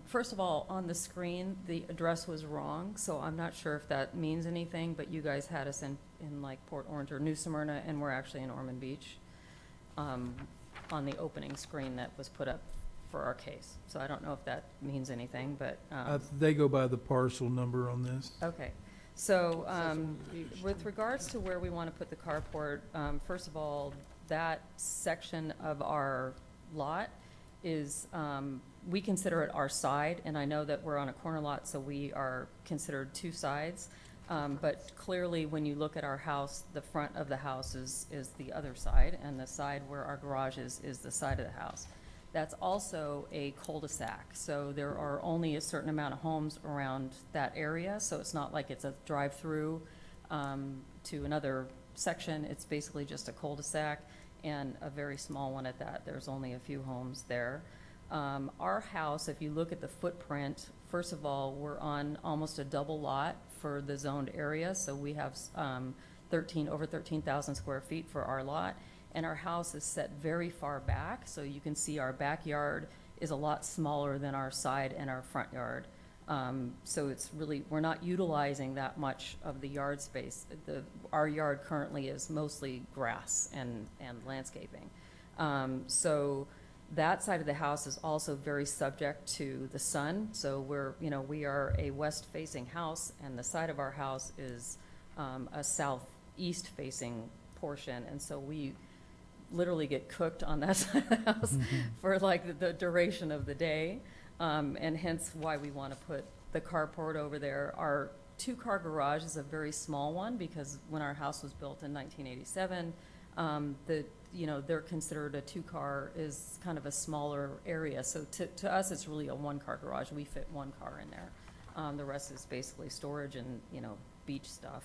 first of all, on the screen, the address was wrong, so I'm not sure if that means anything, but you guys had us in like Port Orange or New Smyrna, and we're actually in Ormond Beach, on the opening screen that was put up for our case. So I don't know if that means anything, but, They go by the parcel number on this. okay. So, with regards to where we want to put the carport, first of all, that section of our lot is, we consider it our side, and I know that we're on a corner lot, so we are considered two sides. But clearly, when you look at our house, the front of the house is the other side, and the side where our garage is the side of the house. That's also a cul-de-sac, so there are only a certain amount of homes around that area, so it's not like it's a drive-through to another section. It's basically just a cul-de-sac, and a very small one at that. There's only a few homes there. Our house, if you look at the footprint, first of all, we're on almost a double lot for the zoned area, so we have over 13,000 square feet for our lot. And our house is set very far back, so you can see our backyard is a lot smaller than our side and our front yard. So it's really, we're not utilizing that much of the yard space. Our yard currently is mostly grass and landscaping. So that side of the house is also very subject to the sun. So we are a west-facing house, and the side of our house is a southeast-facing portion, and so we literally get cooked on that side of the house for like the duration of the day, and hence why we want to put the carport over there. Our two-car garage is a very small one because when our house was built in 1987, they're considered a two-car is kind of a smaller area. So to us, it's really a one-car garage. We fit one car in there. The rest is basically storage and beach stuff.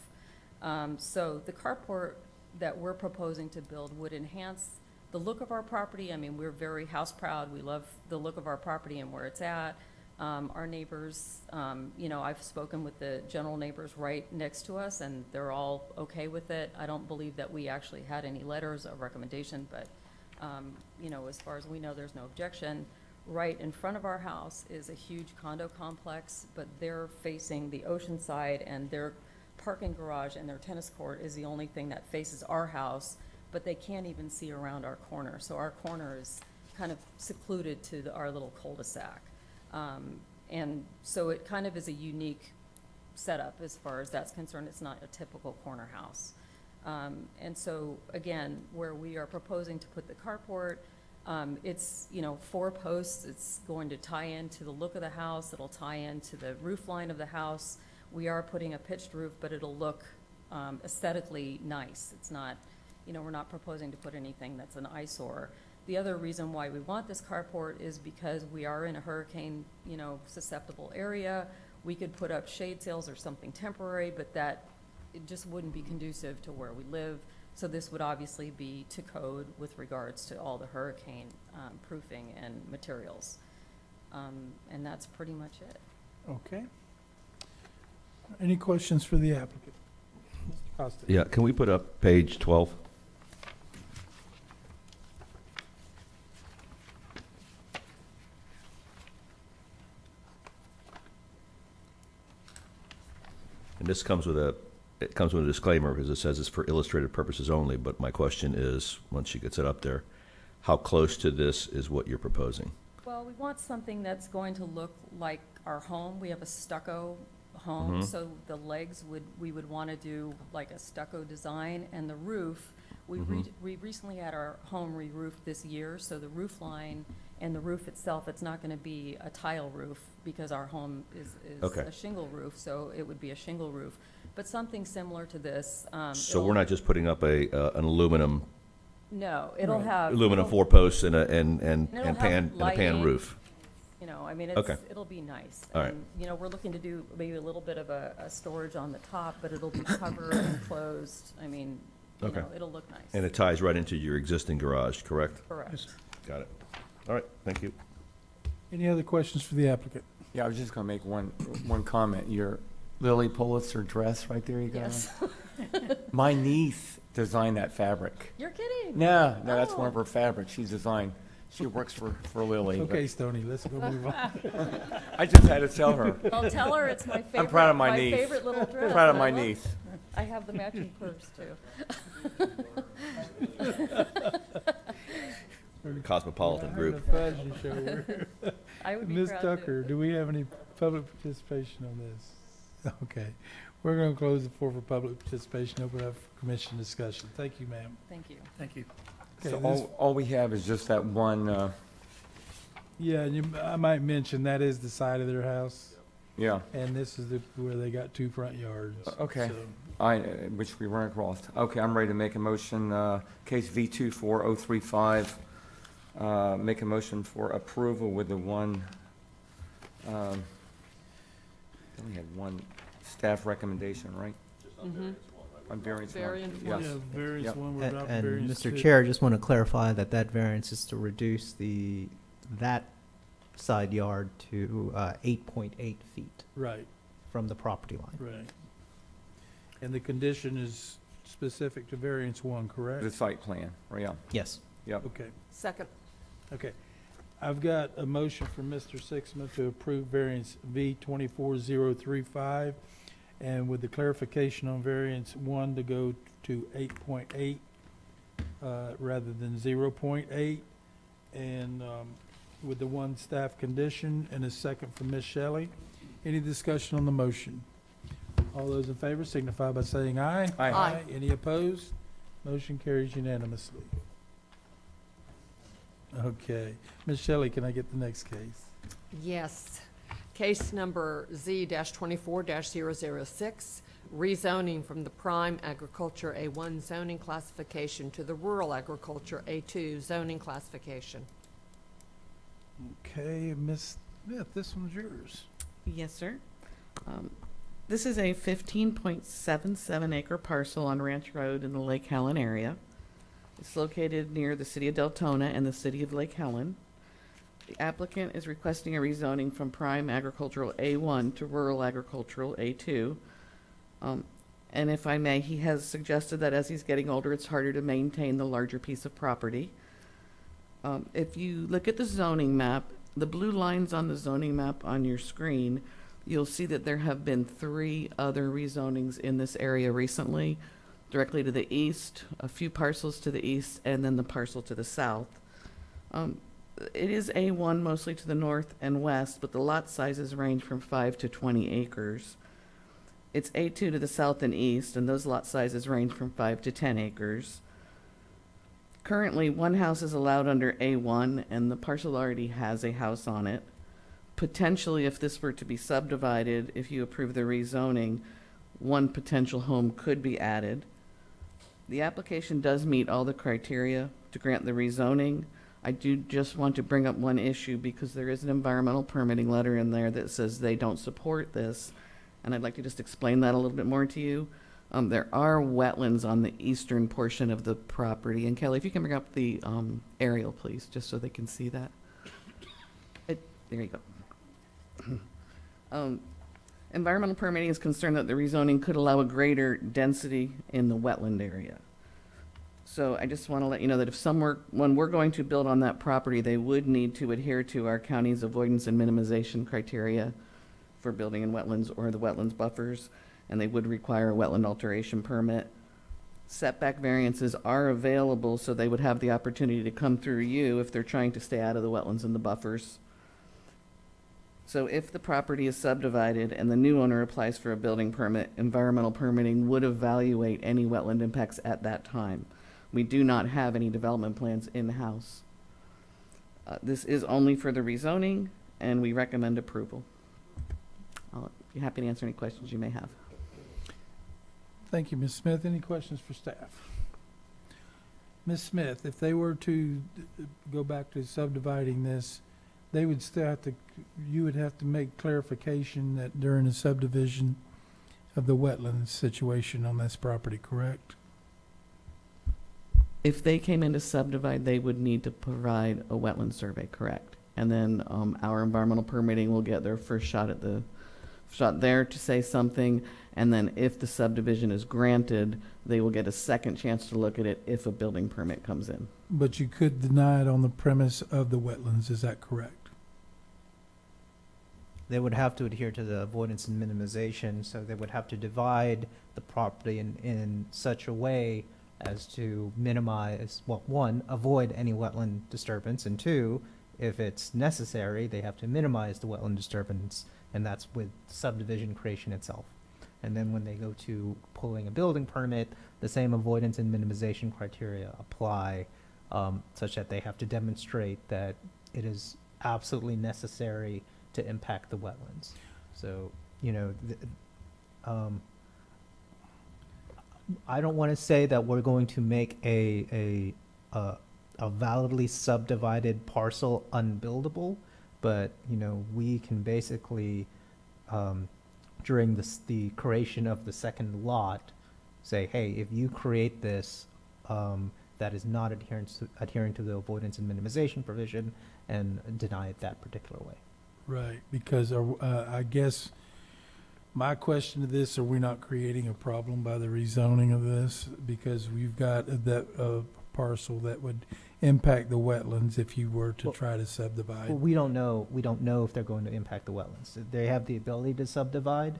So the carport that we're proposing to build would enhance the look of our property. I mean, we're very house proud. We love the look of our property and where it's at. Our neighbors, I've spoken with the general neighbors right next to us, and they're all okay with it. I don't believe that we actually had any letters of recommendation, but, as far as we know, there's no objection. Right in front of our house is a huge condo complex, but they're facing the ocean side, and their parking garage and their tennis court is the only thing that faces our house, but they can't even see around our corner. So our corner is kind of secluded to our little cul-de-sac. And so it kind of is a unique setup as far as that's concerned. It's not a typical corner house. And so, again, where we are proposing to put the carport, it's, 4 posts. It's going to tie into the look of the house. It'll tie into the roof line of the house. We are putting a pitched roof, but it'll look aesthetically nice. It's not, we're not proposing to put anything that's an eyesore. The other reason why we want this carport is because we are in a hurricane, susceptible area. We could put up shade sails or something temporary, but it just wouldn't be conducive to where we live. So this would obviously be to code with regards to all the hurricane proofing and materials. And that's pretty much it. Okay. Any questions for the applicant? Mr. Costa? Yeah, can we put up page 12? And this comes with a disclaimer because it says it's for illustrative purposes only, but my question is, once she gets it up there, how close to this is what you're proposing? Well, we want something that's going to look like our home. We have a stucco home, so the legs we would want to do like a stucco design, and the roof, we recently had our home re-roofed this year, so the roof line and the roof itself, it's not going to be a tile roof because our home is Okay. a shingle roof, so it would be a shingle roof, but something similar to this. So we're not just putting up an aluminum No, it'll have. aluminum it'll- 4 posts and a have pan lighting. roof. It's, it'll be nice. All right. And, we're looking to do maybe a little bit of a storage on the top, but it'll be covered and closed. I mean, you Okay. know, it'll look nice. And it ties right into your existing garage, correct? Correct. Got it. All right, thank you. Any other questions for the applicant? Yeah, I was just gonna make one comment. Your Lily Pulitzer dress right there you got on? Yes. My niece designed that fabric. You're kidding? No, that's one Oh. of her fabrics she's designed. She works for Lily. but Okay, Stoney, let's go move on. I just had to tell her. I'll tell her it's my favorite. I'm proud of my niece. favorite little dress. Proud of I my love- niece. I have the matching purse too. Cosmopolitan group. Having a fashion show here. I would be Ms. proud Tucker, to. do we have any public participation on this? Okay, we're gonna close the floor for public participation, open up for commission discussion. Thank you, ma'am. Thank you. Thank you. So Okay, this- all we have is just that one, Yeah, and I might mention that is the side of their house, yeah, and this is where they got two front yards. Okay. So, which we run across. Okay, I'm ready to make a motion, case V24035, make a motion for approval with the one, we had one staff recommendation, right? Mhm. On variance one. Variant Yes. Yeah, variance Yep. one, we're And, adopting variance Mr. two. Chair, I just want to clarify that that variance is to reduce that side yard to 8.8 feet Right, from the property line. right. And the condition is specific to variance one, correct? The site plan, right, yeah, Yes. yep. Okay, Second. okay. I've got a motion from Mr. Sixma to approve variance V 24035, and with the clarification on variance one to go to 8.8, rather than 0.8, and, with the one staff condition, and a second from Ms. Shelley. Any discussion on the motion? All those in favor signify by saying aye. Aye. Aye. Any opposed? Motion carries unanimously. Okay. Ms. Shelley, can I get the next case? Yes. Case number Z-24-006, rezoning from the prime agriculture A1 zoning classification to the rural agriculture A2 zoning classification. Okay, Ms. Smith, this one's yours. Yes, sir. This is a 15.77 acre parcel on Ranch Road in the Lake Helen area. It's located near the city of Deltona and the city of Lake Helen. The applicant is requesting a rezoning from prime agricultural A1 to rural agricultural A2. And if I may, he has suggested that as he's getting older, it's harder to maintain the larger piece of property. If you look at the zoning map, the blue lines on the zoning map on your screen, you'll see that there have been 3 other rezonings in this area recently, directly to the east, a few parcels to the east, and then the parcel to the south. It is A1 mostly to the north and west, but the lot sizes range from 5 to 20 acres. It's A2 to the south and east, and those lot sizes range from 5 to 10 acres. Currently, one house is allowed under A1, and the parcel already has a house on it. Potentially, if this were to be subdivided, if you approve the rezoning, one potential home could be added. The application does meet all the criteria to grant the rezoning. I do just want to bring up one issue because there is an environmental permitting letter in there that says they don't support this, and I'd like to just explain that a little bit more to you. There are wetlands on the eastern portion of the property, and Kelly, if you can bring up the aerial, please, just so they can see that. There you go. Environmental permitting is concerned that the rezoning could allow a greater density in the wetland area. So I just want to let you know that when we're going to build on that property, they would need to adhere to our county's avoidance and minimization criteria for building in wetlands or the wetlands buffers, and they would require a wetland alteration permit. Setback variances are available, so they would have the opportunity to come through you if they're trying to stay out of the wetlands and the buffers. So if the property is subdivided and the new owner applies for a building permit, environmental permitting would evaluate any wetland impacts at that time. We do not have any development plans in-house. This is only for the rezoning, and we recommend approval. I'll be happy to answer any questions you may have. Thank you, Ms. Smith. Any questions for staff? Ms. Smith, if they were to go back to subdividing this, they would still have to, you would have to make clarification that during the subdivision of the wetlands situation on this property, correct? If they came in to subdivide, they would need to provide a wetland survey, correct? And then our environmental permitting will get their first shot at shot there to say something. And then if the subdivision is granted, they will get a second chance to look at it if a building permit comes in. But you could deny it on the premise of the wetlands, is that correct? They would have to adhere to the avoidance and minimization, so they would have to divide the property in such a way as to minimize, well, one, avoid any wetland disturbance, and two, if it's necessary, they have to minimize the wetland disturbance, and that's with subdivision creation itself. And then when they go to pulling a building permit, the same avoidance and minimization criteria apply, such that they have to demonstrate that it is absolutely necessary to impact the wetlands. So, you know, I don't want to say that we're going to make a validly subdivided parcel unbuildable, but, you know, we can basically, during the creation of the second lot, say, hey, if you create this, that is not adhering to the avoidance and minimization provision, and deny it that particular way. Right, because I guess my question to this, are we not creating a problem by the rezoning of this? Because we've got that parcel that would impact the wetlands if you were to try to subdivide. Well, we don't know if they're going to impact the wetlands. They have the ability to subdivide.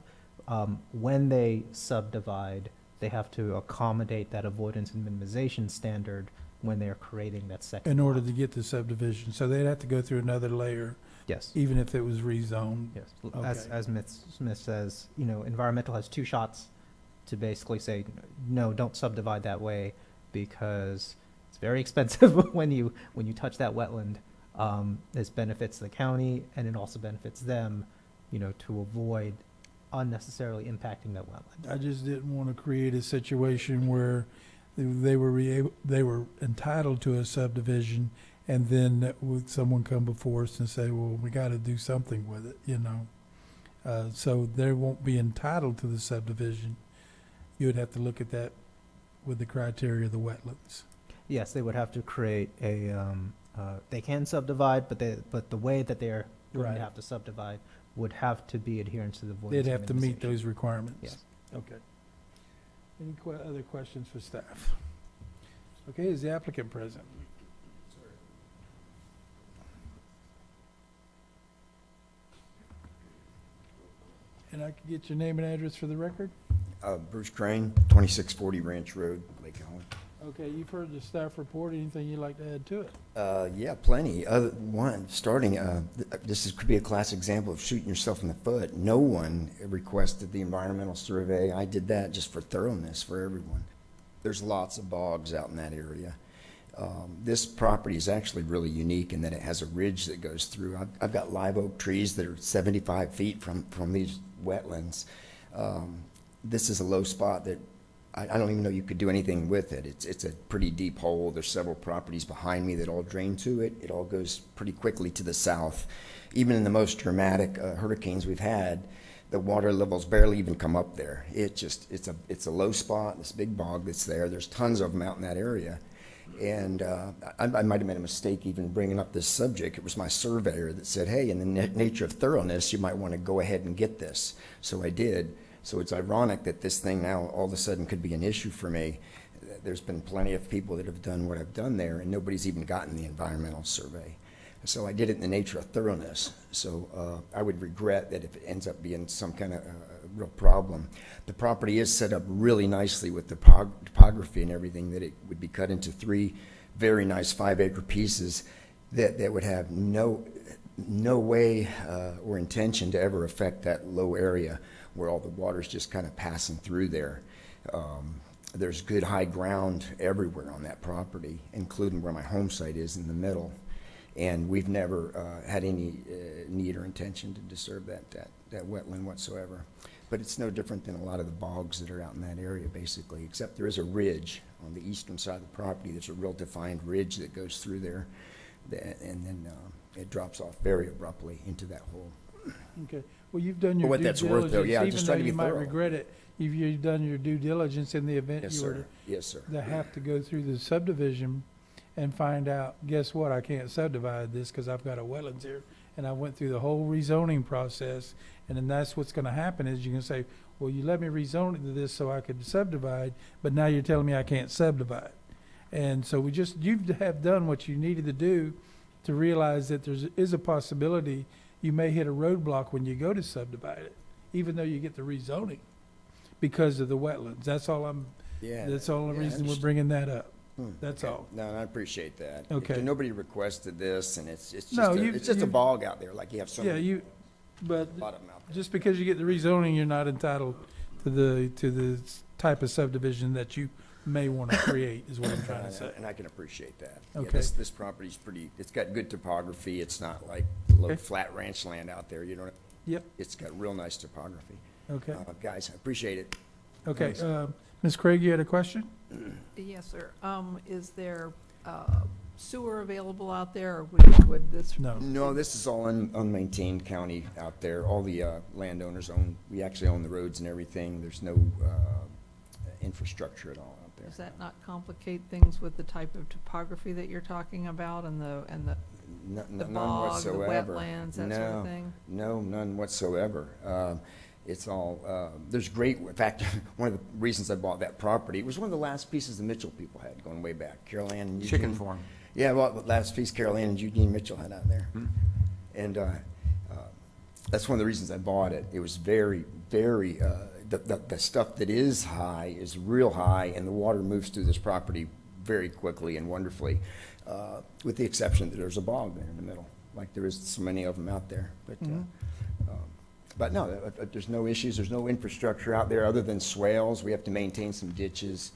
When they subdivide, they have to accommodate that avoidance and minimization standard when they're creating that second In order lot. to get the subdivision, so they'd have to go through another layer. Yes. Even if it was rezoned. Yes. Okay. As Smith says, you know, environmental has two shots to basically say, no, don't subdivide that way, because it's very expensive when you touch that wetland. This benefits the county, and it also benefits them, you know, to avoid unnecessarily impacting that wetland. I just didn't want to create a situation where they were entitled to a subdivision, and then would someone come before us and say, well, we got to do something with it, you know. So they won't be entitled to the subdivision. You would have to look at that with the criteria of the wetlands. Yes, they would have to create a, they can subdivide, but the way that they're going Right. to have to subdivide would have to be adherence to the avoidance They'd and have to meet minimization. those requirements. Yes. Okay. Any other questions for staff? Okay, is the applicant present? And I could get your name and address for the record? Bruce Crane, 2640 Ranch Road, Lake Helen. Okay, you've heard the staff report. Anything you'd like to add to it? Yeah, plenty. This could be a classic example of shooting yourself in the foot. No one requested the environmental survey. I did that just for thoroughness for everyone. There's lots of bogs out in that area. This property is actually really unique in that it has a ridge that goes through. I've got live oak trees that are 75 feet from these wetlands. This is a low spot that I don't even know you could do anything with it. It's a pretty deep hole. There's several properties behind me that all drain to it. It all goes pretty quickly to the south. Even in the most dramatic hurricanes we've had, the water levels barely even come up there. It's a low spot, this big bog that's there. There's tons of them out in that area. And I might have made a mistake even bringing up this subject. It was my surveyor that said, hey, in the nature of thoroughness, you might want to go ahead and get this. So I did. So it's ironic that this thing now all of a sudden could be an issue for me. There's been plenty of people that have done what I've done there, and nobody's even gotten the environmental survey. So I did it in the nature of thoroughness. So I would regret that if it ends up being some kind of real problem. The property is set up really nicely with the topography and everything, that it would be cut into 3 very nice 5-acre pieces that would have no way or intention to ever affect that low area where all the water's just kind of passing through there. There's good high ground everywhere on that property, including where my home site is in the middle. And we've never had any need or intention to disturb that wetland whatsoever. But it's no different than a lot of the bogs that are out in that area, basically, except there is a ridge on the eastern side of the property. There's a real defined ridge that goes through there, and then it drops off very abruptly into that hole. Okay. Well, you've done your For what due that's worth, though, diligence. yeah, just Even trying though to be you might thorough. regret it, if you've done your due diligence in the event Yes, you were sir. Yes, sir. to have to go through the subdivision and find out, guess what, I can't subdivide this because I've got a wetlands here. And I went through the whole rezoning process, and then that's what's gonna happen is you can say, well, you let me rezone it to this so I could subdivide, but now you're telling me I can't subdivide. And so you have done what you needed to do to realize that is a possibility you may hit a roadblock when you go to subdivide it, even though you get the rezoning because of the wetlands. That's all Yeah. that's all the yeah, I reason we're understand. bringing that up. Hmm, That's okay. all. No, and I appreciate that. Okay. Nobody requested this, and it's just, No, it's just a you- bog out there, like you have so Yeah, many, but a lot of them out there. just because you get the rezoning, you're not entitled to the type of subdivision that you may want to create, is what I'm trying to say. And I can appreciate that. Yeah, Okay. this property's pretty, it's got good topography. It's not like low Okay. flat ranch land out there, you know. Yep. It's got real nice topography. Okay. Guys, I appreciate it. Okay, Thanks. Ms. Craig, you had a question? Yes, sir. Is there sewer available out there, or would this? No. No, this is all unmaintained county out there. All the landowners we actually own the roads and everything. There's no infrastructure at all out there. Does that not complicate things with the type of topography that you're talking about and the None bog, the whatsoever. wetlands, that sort of thing? No, none whatsoever. It's all, there's great, in fact, one of the reasons I bought that property, it was one of the last pieces the Mitchell people had going way back, Carol Ann and Eugene. Chicken farm. Yeah, well, the last piece Carol Ann and Eugene Mitchell had out there. Hmm. And that's one of the reasons I bought it. It was very, very, the stuff that is high is real high, and the water moves through this property very quickly and wonderfully, with the exception that there's a bog there in the middle, like there is so many of them out there. But no, there's no issues. There's no infrastructure out there other than swales. We have to maintain some ditches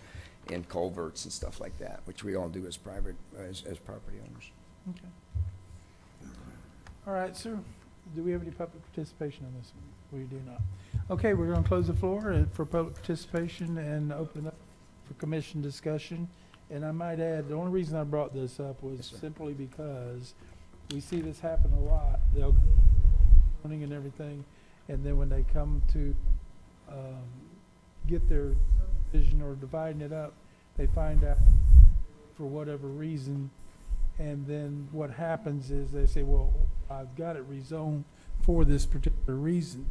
and culverts and stuff like that, which we all do as property owners. Okay. All right, sir. Do we have any public participation on this one? We do not. Okay, we're going to close the floor for public participation and open up for commission discussion. And I might add, the only reason I brought this up was simply because we see this happen a lot. They'll go running and everything, and then when they come to get their subdivision or dividing it up, they find out for whatever reason, and then what happens is they say, well, I've got it rezoned for this particular reason,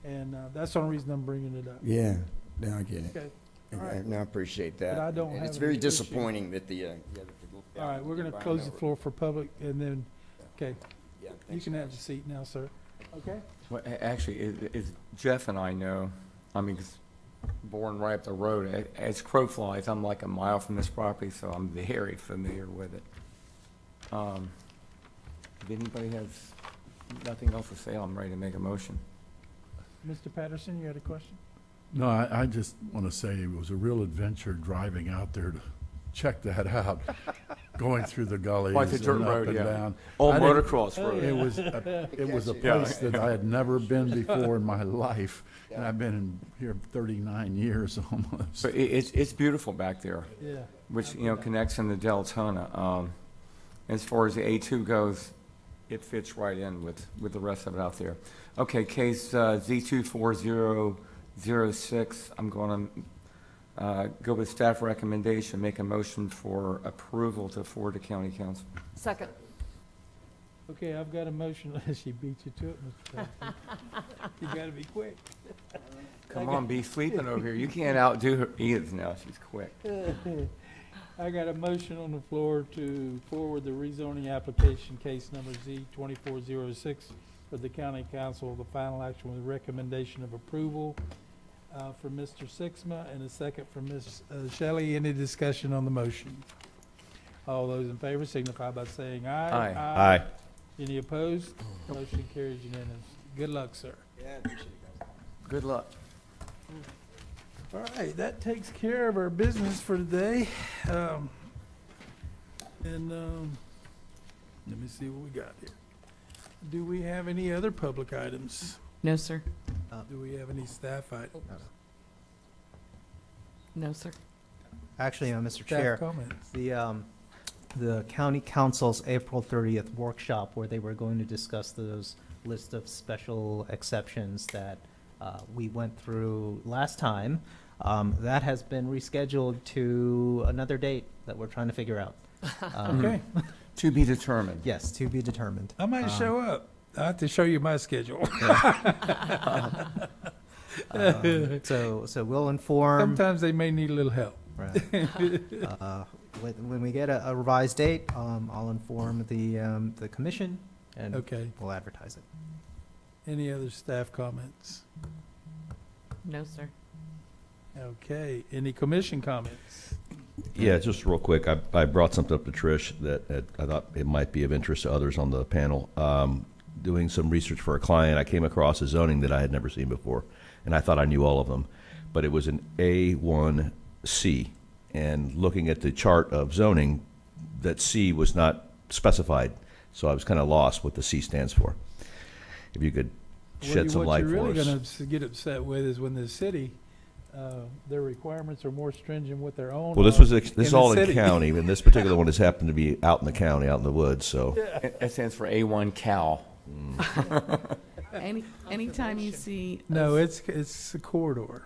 and that's the only reason I'm bringing it up. Yeah, no, I get it. Okay. All right. No, I appreciate that. But I don't And have it's any very issue. disappointing that the, All right, we're going to close the floor for public, and then, okay, Yeah, you thanks, can have guys. the seat now, sir. Okay? Well, actually, Jeff and I know, I mean, 'cause born right up the road, as crow flies, I'm like a mile from this property, so I'm very familiar with it. If anybody has nothing else to say, I'm ready to make a motion. Mr. Patterson, you had a question? No, I just want to say it was a real adventure driving out there to check that out, going through the gullies Like the dirt and up road, and yeah. down. Old I didn't- motocross road. It was a Yeah. place that I had never been before in my life, and I've been in here 39 years almost. But it's beautiful back there. Yeah. Which, connects in the Deltona. As far as the A2 goes, it fits right in with the rest of it out there. Okay, case Z24006, I'm going to go with staff recommendation, make a motion for approval to forward to county council. Second. Okay, I've got a motion. She beat you to it, Mr. Patterson. You got to be quick. Come on, be sleeping over here. You can't outdo her Edith now, she's quick. I got a motion on the floor to forward the rezoning application case number Z2406 for the county council, the final action with recommendation of approval for Mr. Sixma and a second from Ms. Shelley. Any discussion on the motion? All those in favor signify by saying aye. Aye. Aye. Any opposed? Motion carries unanimous. Good luck, sir. Yeah, appreciate it, guys. Good luck. All right, that takes care of our business for today. Let me see what we got here. Do we have any other public items? No, sir. Do we have any staff items? No, sir. Actually, Mr. Staff Chair, comments? the county council's April 30th workshop where they were going to discuss those list of special exceptions that We went through last time. That has been rescheduled to another date that we're trying to figure out. Okay. To be determined. Yes, to be determined. I might show up. I have to show you my schedule. So we'll inform. Sometimes they may need a little help. Right. When we get a revised date, I'll inform the commission, and Okay. we'll advertise it. Any other staff comments? No, sir. Okay. Any commission comments? Yeah, just real quick, I brought something up to Trish that I thought it might be of interest to others on the panel. Doing some research for a client, I came across a zoning that I had never seen before, and I thought I knew all of them, but it was an A1C. And looking at the chart of zoning, that C was not specified, so I was kind of lost what the C stands for. If you could shed some light for us. What you're really going to get upset with is when the city, their requirements are more stringent with their own. Well, this is the all in city. county, and this particular one has happened to be out in the county, out in the woods, so. It stands for A1 Cal. Anytime you see. No, it's a corridor.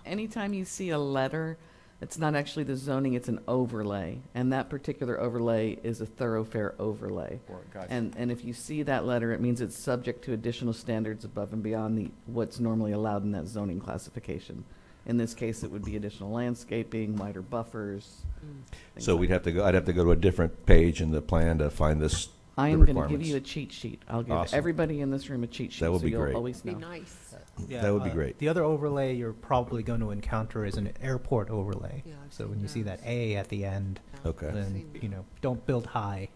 Anytime you see a letter, it's not actually the zoning, it's an overlay. And that particular overlay is a thoroughfare overlay. Gotcha. And if you see that letter, it means it's subject to additional standards above and beyond what's normally allowed in that zoning classification. In this case, it would be additional landscaping, wider buffers. things So like I'd have to go to a different page in the plan to find this, I the am going to give requirements. you a cheat sheet. I'll give Awesome. everybody in this room a cheat sheet. That would so be you'll great. always Be know. nice. Yeah, That would be great. The other overlay you're probably going to encounter is an airport overlay. Yeah, I've So seen when you see those. that A at the end, Okay. then, don't build high.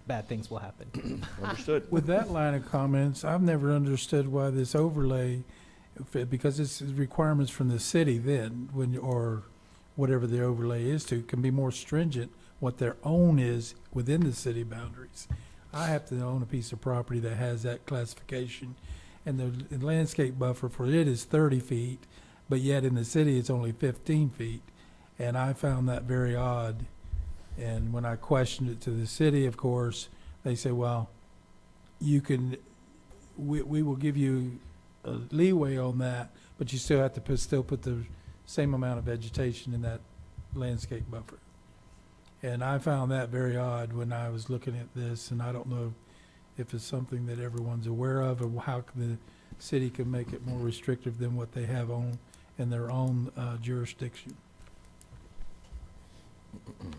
Bad things will happen. Understood. With that line of comments, I've never understood why this overlay, because it's requirements from the city then, or whatever the overlay is to, can be more stringent what their own is within the city boundaries. I happen to own a piece of property that has that classification, and the landscape buffer for it is 30 feet, but yet in the city it's only 15 feet. And I found that very odd. And when I questioned it to the city, of course, they said, well, we will give you a leeway on that, but you still have to put the same amount of vegetation in that landscape buffer. And I found that very odd when I was looking at this, and I don't know if it's something that everyone's aware of, or how the city can make it more restrictive than what they have on in their own jurisdiction. Did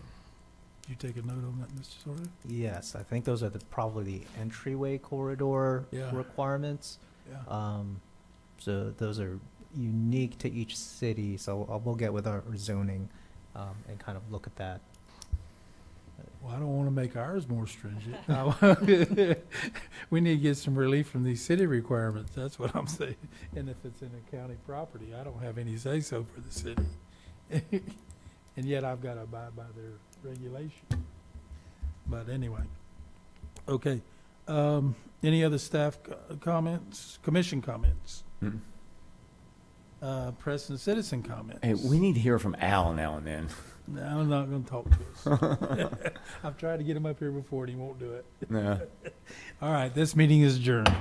you take a note on that, Mr. Sawyer? Yes, I think those are probably the entryway corridor Yeah. requirements. Yeah. So those are unique to each city, so we'll get with our zoning and kind of look at that. Well, I don't want to make ours more stringent. We need to get some relief from these city requirements. That's what I'm saying. And if it's in a county property, I don't have any say-so for the city. And yet I've got to abide by their regulation. But anyway. Okay. Any other staff comments, commission comments? Press and citizen comments? Hey, we need to hear from Al now and then. No, I'm not going to talk to us. I've tried to get him up here before and he won't do it. No. All right, this meeting is adjourned.